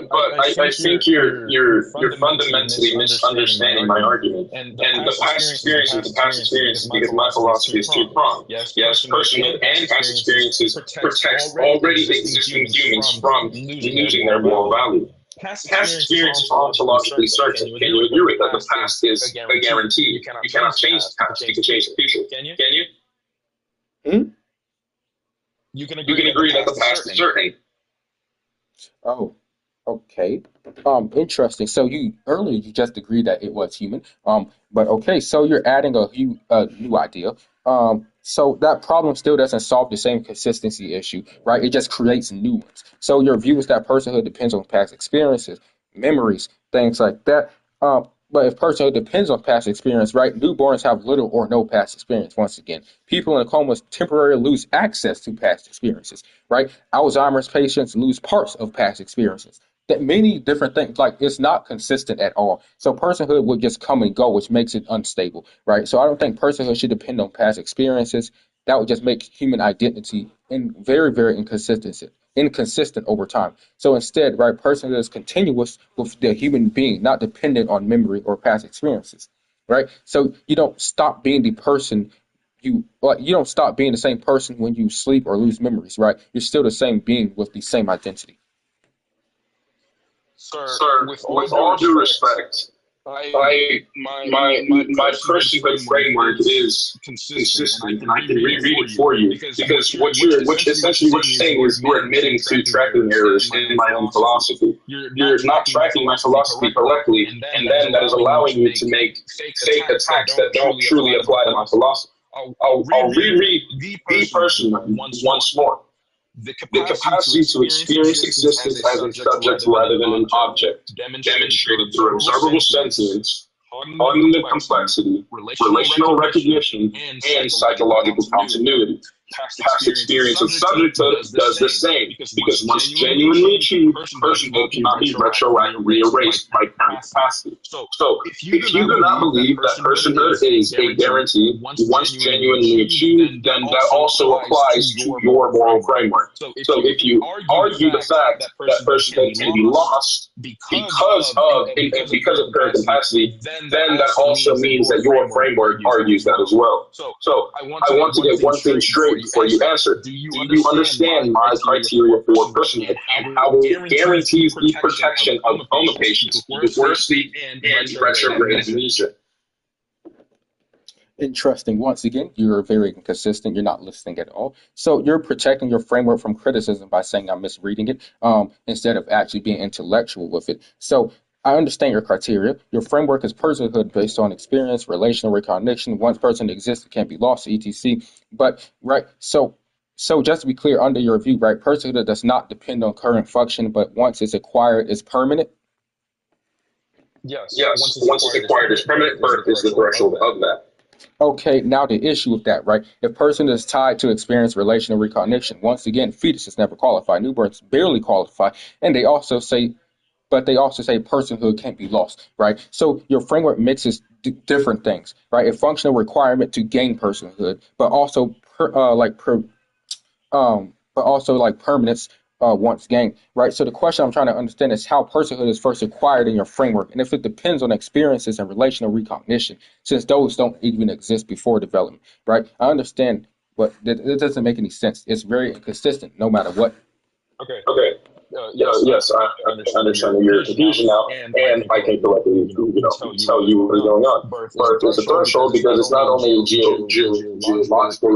but I think you're fundamentally misunderstanding my argument. And the past experience is the past experience because my philosophy is two-pronged. Yes, personhood and past experiences protects already existing humans from losing their moral value. Past experience is ontologically certain. Can you agree with that? The past is a guarantee. You cannot change the past. You can change the future. Can you? Hmm? You can agree that the past is certain. Oh, okay. Interesting. So you just agreed that it was human. But okay, so you're adding a new idea. So that problem still doesn't solve the same consistency issue, right? It just creates new ones. So your view is that personhood depends on past experiences, memories, things like that. But if personhood depends on past experience, right? Newborns have little or no past experience. Once again, people in comas temporarily lose access to past experiences, right? Alzheimer's patients lose parts of past experiences. That many different things, like it's not consistent at all. So personhood would just come and go, which makes it unstable, right? So I don't think personhood should depend on past experiences. That would just make human identity very, very inconsistent over time. So instead, right, personhood is continuous with the human being, not dependent on memory or past experiences, right? So you don't stop being the person you don't stop being the same person when you sleep or lose memories, right? You're still the same being with the same identity. Sir, Sir, with all with due all due respect, respect, I I my my personhood personhood framework framework is is consistent, and I consistent, can and I can reread it reread for it you for you because because what you're saying is you're admitting to tracking errors errors in in my my own own philosophy. philosophy. You're You're not not tracking my tracking my philosophy philosophy correctly, correctly, and then and that is then that is allowing you allowing to you to make make fake fake attacks that attacks that don't don't truly truly apply to my apply to my philosophy. philosophy. I'll I'll reread reread the the person person once more. once more. The The capacity to capacity to experience experience existence as existence a as a subject subject rather than an rather than an object, object, demonstrated through demonstrated through observable observable sentience, sentience, cognitive cognitive complexity, complexity, relational relational recognition, recognition, and and psychological psychological continuity. continuity. Past Past experience of experience of subjecthood subjecthood does the does the same, same, because once because once genuinely genuinely achieved, achieved, personhood personhood cannot be cannot be retroactively retroactively erased by erased by current current capacity. capacity. So, So, if you do if you not do not believe that believe that personhood personhood is a is a guarantee guarantee once once genuinely genuinely achieved, achieved, then that then that also also applies to applies to your moral your moral framework. framework. So, if So, you if you argue the argue the fact that fact that personhood can be personhood can be lost lost because because of of because of because current of current capacity, capacity, then that then that also also means that means your that your framework framework argues that argues as that as well. well. So, So I want to I get want to one get thing one thing straight before straight you before you answer. answer. Do you Do you understand my understand my criteria criteria for for personhood and personhood how and it how it guarantees the guarantees the protection of protection of coma coma patients, people patients, who are people who are asleep, asleep, and and retrograde retrograde amnesia? amnesia? Interesting. Once again, you're very inconsistent. You're not listening at all. So you're protecting your framework from criticism by saying I'm misreading it, instead of actually being intellectual with it. So I understand your criteria. Your framework is personhood based on experience, relational recognition. Once person exists, it can't be lost, etc. But right, so just to be clear, under your view, right, personhood does not depend on current function, but once it's acquired, it's permanent. Yes, once Yes, it's once it's acquired as acquired as permanent, birth permanent, is the birth is the threshold of threshold that. of that. Okay, now the issue with that, right? If person is tied to experience relational recognition, once again, fetuses never qualify, newborns barely qualify, and they also say personhood can't be lost, right? So your framework mixes different things, right? A functional requirement to gain personhood, but also like permanence once gained, right? So the question I'm trying to understand is how personhood is first acquired in your framework, and if it depends on experiences and relational recognition, since those don't even exist before development, right? I understand, but it doesn't make any sense. It's very inconsistent, no matter what. Okay. Okay. Yes, Yes, I I understand your understand your confusion now, confusion now, and I and can I can correctly, correctly, tell you tell what is you going what is on. going on. Birth is a Birth is a threshold because threshold it's not because it's only not a only a geological geological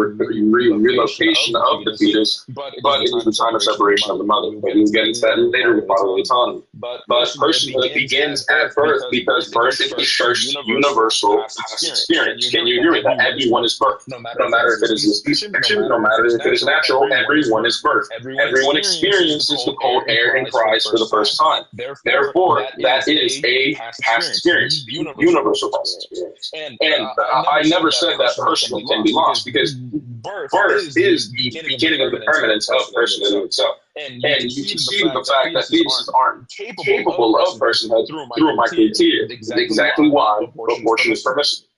relocation relocation of the of the fetus, fetus, but it is but the it is time the of time of separation of the separation of mother. the But mother. we will But get we'll into get that into that later with later with bodily bodily autonomy. autonomy. But But personhood personhood begins at begins birth at birth because because birth birth equals is the first first universal universal past past experience. Can you experience. agree Can with you that? agree with that? Everyone is Everyone is birth. birth. No matter No if it matter is if it a is a C-section, no C-section, no matter if it matter is if it is natural, natural, everyone is everyone birth. is birth. Everyone Everyone experiences the experiences the cold air cold and air and cries for the cries for the first first time. time. Therefore, Therefore, that that is is a a past past experience, experience, universal past universal past experience. experience. And And I never I said never that said that personhood can be personhood can be lost lost because because birth birth is the is the beginning of the beginning of the permanence of permanence of personhood in personhood in itself. itself. And you And you conceded the concede the fact that fact that fetuses fetuses aren't aren't capable of capable of personhood personhood through my through my criteria, criteria. exactly Exactly why why abortion is abortion is permissible. permissible.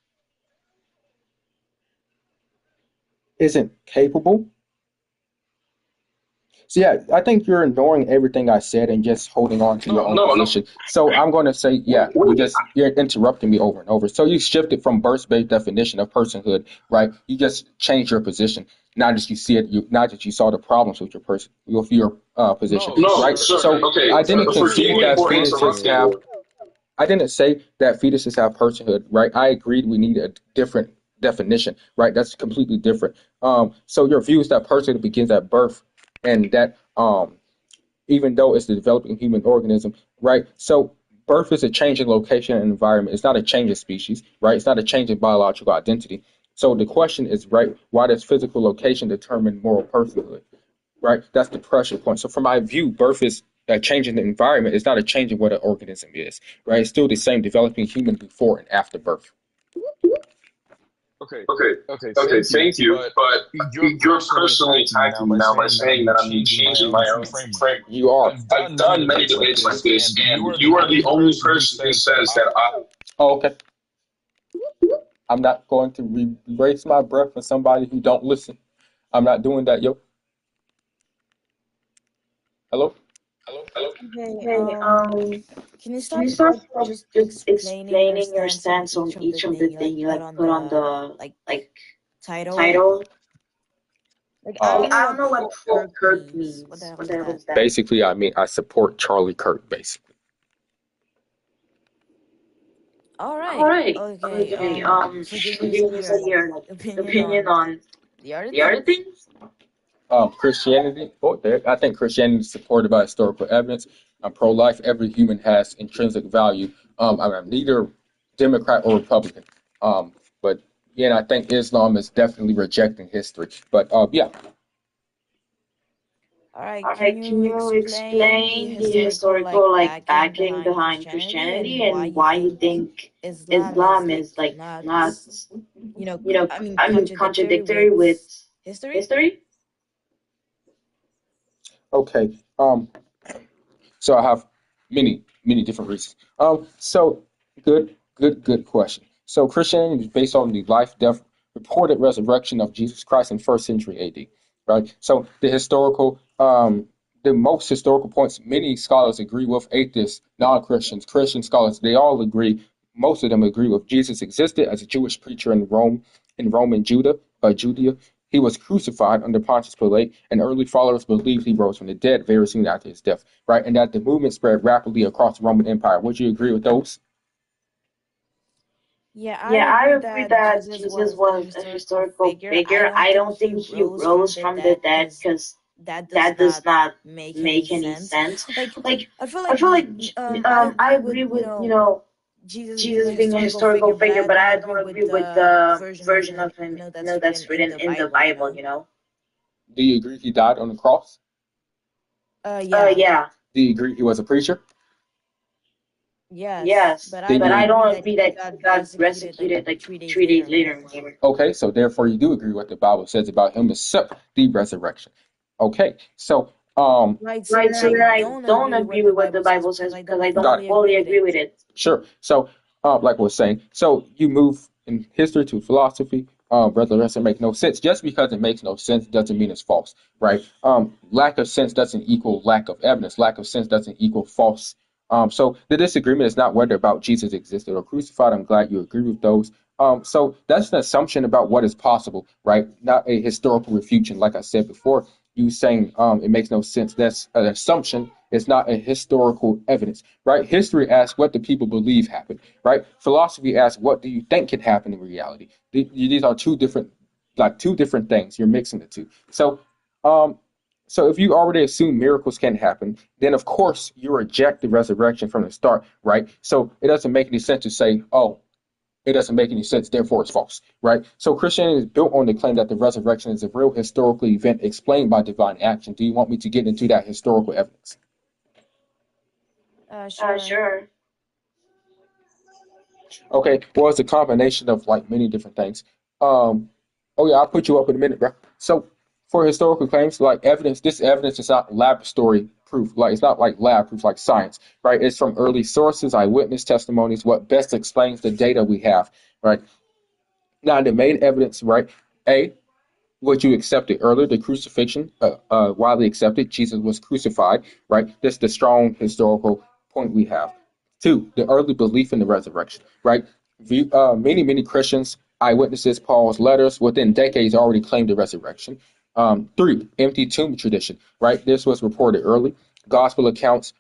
Isn't capable. So yeah, I think you're ignoring everything I said and just holding on to your No, own No, no. position. So I'm going to say, yeah, you're interrupting me over and over. So you shifted from birth-based definition of personhood, right? You just changed your position. Not that you see it, not that you saw the problems with your position, no, No, right? sir. sir. So Okay, I didn't forgive concede me that for fetuses interrupting have. you. I didn't say that fetuses have personhood, right? I agreed we need a different definition, right? That's completely different. So your view is that personhood begins at birth, and that even though it's the developing human organism, right? So birth is a change in location and environment. It's not a change in species, right? It's not a change in biological identity. So the question is, right, why does physical location determine moral personhood, right? That's the pressure point. So from my view, birth is a change in the environment. It's not a change in what an organism is, right? It's still the same developing human before and after birth. Okay, Okay, okay, okay, thank you. thank you. But But you're you're personally personally attacking me now attacking me by now by saying that saying I'm that I'm changing my changing own my own framework. framework. You are. I've I've done done many many debates like debates like this, this, and you and are the you are the only only person who person who says that says that Oh, okay. I'm not going to waste my breath for somebody who don't listen. I'm not doing that, yo. Hello? Okay, Okay, can you can you start start by by just just explaining your explaining your stance on stance on each of the each of the thing you thing like you put like on put on the the like like title. Like I Uh, don't know what Kirk means. What the hell is that? Basically, I mean, I support Charlie Kirk, basically. All right. Okay. So give me your opinion on the other things. Christianity, I think Christianity is supported by historical evidence. I'm pro-life. Every human has intrinsic value. I'm neither Democrat or Republican. Um, but yeah, and I think Islam is definitely rejecting history. But yeah, All right. Can you explain the historical backing behind Christianity and why you think Islam is not I mean contradictory with history? okay. So I have many different reasons. So good question. So Christianity is based on the life, death, reported resurrection of Jesus Christ in first century AD. Right. So the most historical points many scholars agree with, atheists, non-Christians, Christian scholars, they all agree. Most of them agree with Jesus existed as a Jewish preacher in Rome and Judea. He was crucified under Pontius Pilate, and early followers believed he rose from the dead very soon after his death, right? And that the movement spread rapidly across the Roman Empire. Would you agree with those? Yeah, I agree that Jesus was a historical figure. I don't think he rose from the dead because that does not make any sense. Like I feel like I agree with Jesus being a historical figure, but I don't agree with the version of him that's written in the Bible. Do you agree he died on the cross? Yeah. Do you agree he was a preacher? Yes, but Do I don't you? agree that he got executed like 3 days later. Okay, so therefore you do agree what the Bible says about him except the resurrection. Okay, so Right, so then I don't agree with what the Bible says because I don't got fully agree with it. it. Sure. So, like I was saying, so you move in history to philosophy. Brother, doesn't make no sense. Just because it makes no sense doesn't mean it's false, right? Lack of sense doesn't equal lack of evidence. Lack of sense doesn't equal false. So the disagreement is not whether about Jesus existed or crucified. I'm glad you agree with those. So that's an assumption about what is possible, right? Not a historical refutation, like I said before. You saying it makes no sense. That's an assumption. It's not a historical evidence, right? History asks what do people believe happened, right? Philosophy asks what do you think can happen in reality. These are two different things. You're mixing the two. Um, so if you already assume miracles can happen, then of course you reject the resurrection from the start, right? So it doesn't make any sense to say, oh, it doesn't make any sense, therefore it's false, right? So Christianity is built on the claim that the resurrection is a real historical event explained by divine action. Do you want me to get into that historical evidence? Sure. Okay, well, it's a combination of like many different things. Oh yeah, I'll put you up in a minute, bro. So for historical claims, like evidence, this evidence is not laboratory proof. Like it's not like lab proof, like science, right? It's from early sources, eyewitness testimonies, what best explains the data we have, right? Now the main evidence, right? A, what you accepted earlier, the crucifixion, widely accepted. Jesus was crucified, right? That's the strong historical point we have. Two, the early belief in the resurrection, right? Many Christians, eyewitnesses, Paul's letters within decades already claimed the resurrection. Three, empty tomb tradition, right? This was reported early. Gospel accounts,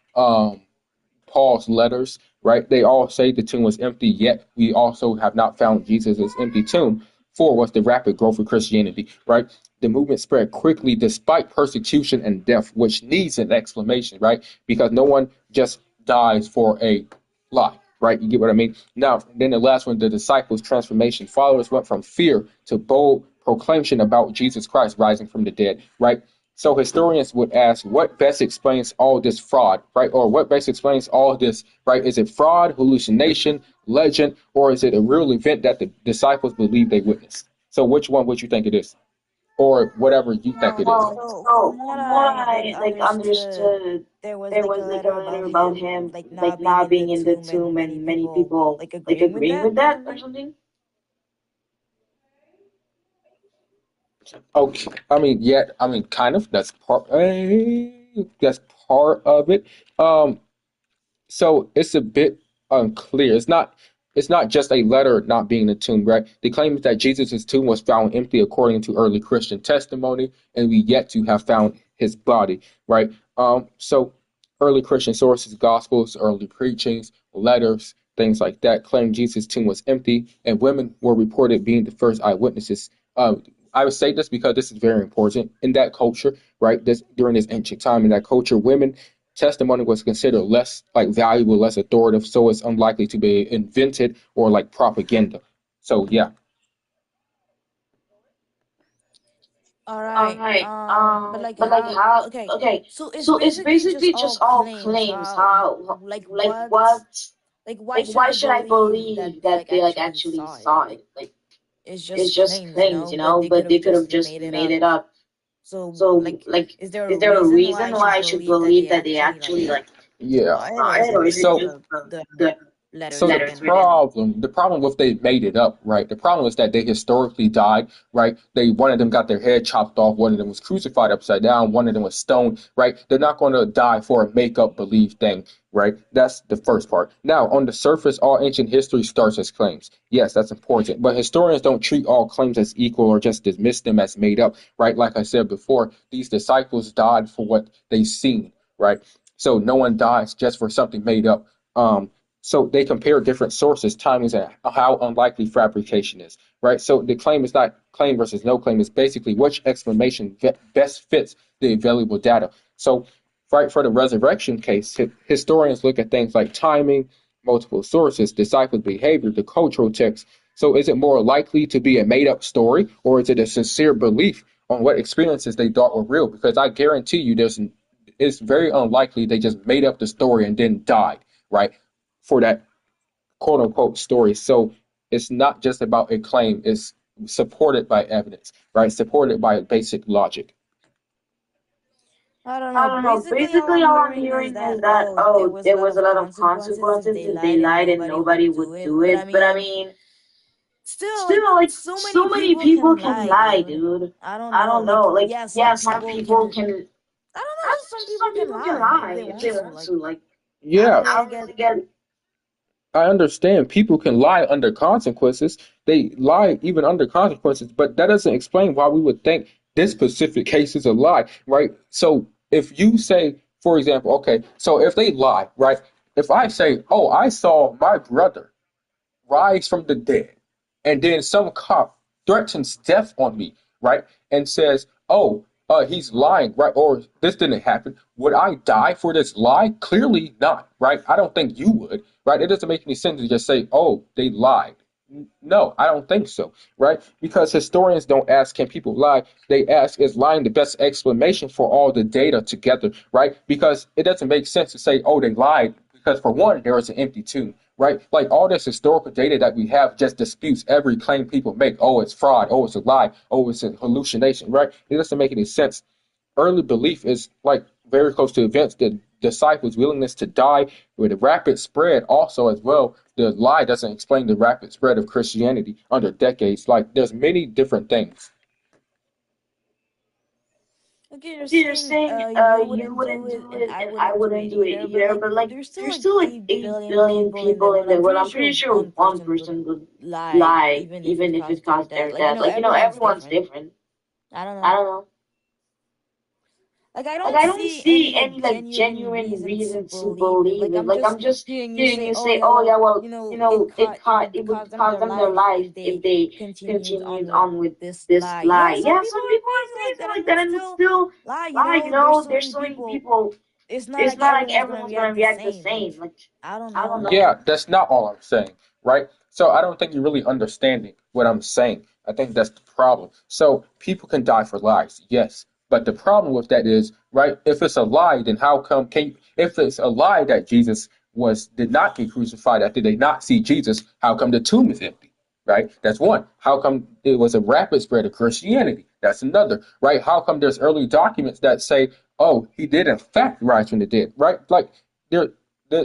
Paul's letters, right? They all say the tomb was empty, yet we also have not found Jesus' empty tomb. Four was the rapid growth of Christianity, right? The movement spread quickly despite persecution and death, which needs an explanation, right? Because no one just dies for a lie, right? You get what I mean? Now, then the last one, the disciples' transformation. Followers went from fear to bold proclamation about Jesus Christ rising from the dead, right? So historians would ask, what best explains all this fraud, right? Or what best explains all this, right? Is it fraud, hallucination, legend, or is it a real event that the disciples believe they witnessed? So which one would you think it is? Or whatever you think it is. So from what I understood, there was like a letter about him like not being in the tomb and many people like agreeing with that or something. Okay, I mean, yeah, I mean, kind of. That's part of it. Um, so it's a bit unclear. It's not. it's not just a letter not being in the tomb, right? The claim is that Jesus' tomb was found empty according to early Christian testimony, and we yet to have found his body, right? So early Christian sources, gospels, early preachings, letters, things like that claim Jesus' tomb was empty, and women were reported being the first eyewitnesses. I would say this because this is very important in that culture, right? This during this ancient time in that culture, women testimony was considered less like valuable, less authoritative, so it's unlikely to be invented or like propaganda. So yeah, All All right. right. But like But like how? how? Okay. Okay. So it's So it's basically just basically just all all claims. claims. How? How? Like Like what? what? Like why Like should why I should I believe that believe they that like they like actually actually saw it? saw Like it? Like it's it's just just claims, claims, but they could but have they could just have made just it made up. it up. So So like, like, is there a is there a reason why I reason should why I should believe that they believe that they actually like actually like yeah. saw it, or saw is it, it or is it just just the the So letters the letters written down? written? problem with they made it up, right? The problem is that they historically died, right? They one of them got their head chopped off, one of them was crucified upside down, one of them was stoned, right? They're not going to die for a make up believe thing, right? That's the first part. Now, on the surface, all ancient history starts as claims. Yes, that's important, but historians don't treat all claims as equal or just dismiss them as made up, right? Like I said before, these disciples died for what they seen, right? So no one dies just for something made up. So they compare different sources, timings, and how unlikely fabrication is, right? So the claim is not claim versus no claim. It's basically which explanation best fits the available data. So, right for the resurrection case, historians look at things like timing, multiple sources, disciples' behavior, the cultural text. So, is it more likely to be a made-up story, or is it a sincere belief on what experiences they thought were real? Because I guarantee you, it's very unlikely they just made up the story and then died, right? For that quote unquote story. So it's not just about a claim, it's supported by evidence, right? Supported by basic logic. I don't I know. don't know. Basically, all Basically, I'm all I'm hearing is hearing that, is that there was a there lot was a of lot of consequences if consequences they if they lied and lied and nobody would nobody do would it. do But I it. But I mean, mean, still, like, still, like so many so many people people can can lie, lie, dude. dude. I don't I know. don't know. Like, Like, yeah, yeah, some some people people can. can. I don't know. I don't Some know. people Some can people can lie if lie they if want they to. want Like, to. Like, I don't Yeah, I really don't get. really get. I understand people can lie under consequences. They lie even under consequences, but that doesn't explain why we would think this specific case is a lie, right? So if you say, for example, okay, so if they lie, right? If I say, oh, I saw my brother rise from the dead, and then some cop threatens death on me, right? And says, "Oh, he's lying," right? Or this didn't happen. Would I die for this lie? Clearly not, right? I don't think you would, right? It doesn't make any sense to just say, "Oh, they lied." No, I don't think so, right? Because historians don't ask, can people lie? They ask, is lying the best explanation for all the data together, right? Because it doesn't make sense to say, oh, they lied, because for one, there is an empty tomb, right? Like all this historical data that we have just disputes every claim people make. Oh, it's fraud. Oh, it's a lie. Oh, it's a hallucination, right? It doesn't make any sense. Early belief is like very close to events. The disciples' willingness to die with a rapid spread also as well. The lie doesn't explain the rapid spread of Christianity under decades. Like there's many different things. Okay, you're Okay, you're saying saying you you wouldn't do wouldn't it do and it I and I wouldn't do it wouldn't do it either, but either, like but like there's still there's like still like 8 8 billion billion people in the people in world. the I'm world. pretty I'm sure pretty sure one one person would person would lie lie even if it even if it caused their caused death. their Like, death. Like, everyone's everyone's different. different. I don't I know. don't know. Like, I Like don't I don't see any see like any like genuine genuine reason to reason to believe it. believe Like, it. I'm Like just I'm just hearing you hearing say, you "Oh say, yeah, "Oh well, yeah, well, it it would would cost them cost their them their life life if if they they continued on continued with on with this this lie." Yeah, lie." some Yeah, people some are people are crazy like crazy that and like would that and would still still lie. lie. There's so There's many so many people. people. It's not It's like not like everyone's gonna everyone's gonna react the react the same. Like, same. Like I don't I don't know. know. Yeah, that's not all I'm saying, right? So I don't think you're really understanding what I'm saying. I think that's the problem. So people can die for lies, yes. But the problem with that is, right, if it's a lie, then how come if it's a lie that Jesus was did not get crucified after they not see Jesus, how come the tomb is empty? Right? That's one. How come it was a rapid spread of Christianity? That's another. Right? How come there's early documents that say, oh, he did in fact rise from the dead? Right? Like there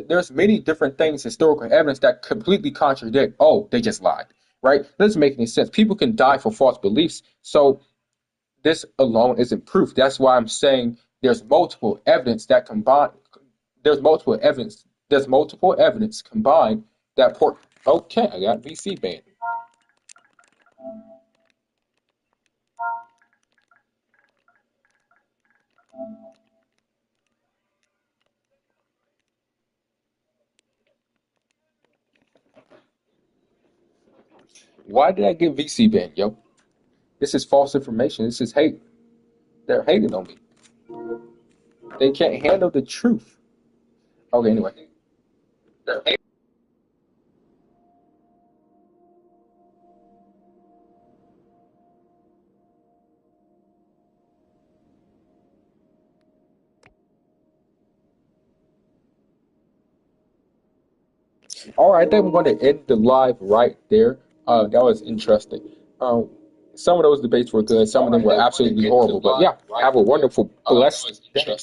there's many different things, historical evidence that completely contradict, oh, they just lied, right? That doesn't make any sense. People can die for false beliefs. So this alone isn't proof. That's why I'm saying there's multiple evidence there's multiple evidence combined that Okay, I got VC banned. Why did I get VC banned, yo? This is false information. This is hate. They're hating on me. They can't handle the truth. Okay, anyway. All right, I think we're going to end the live right there. That was interesting. Some of those debates were good. Some of them were absolutely horrible. But yeah, have a wonderful, blessed day.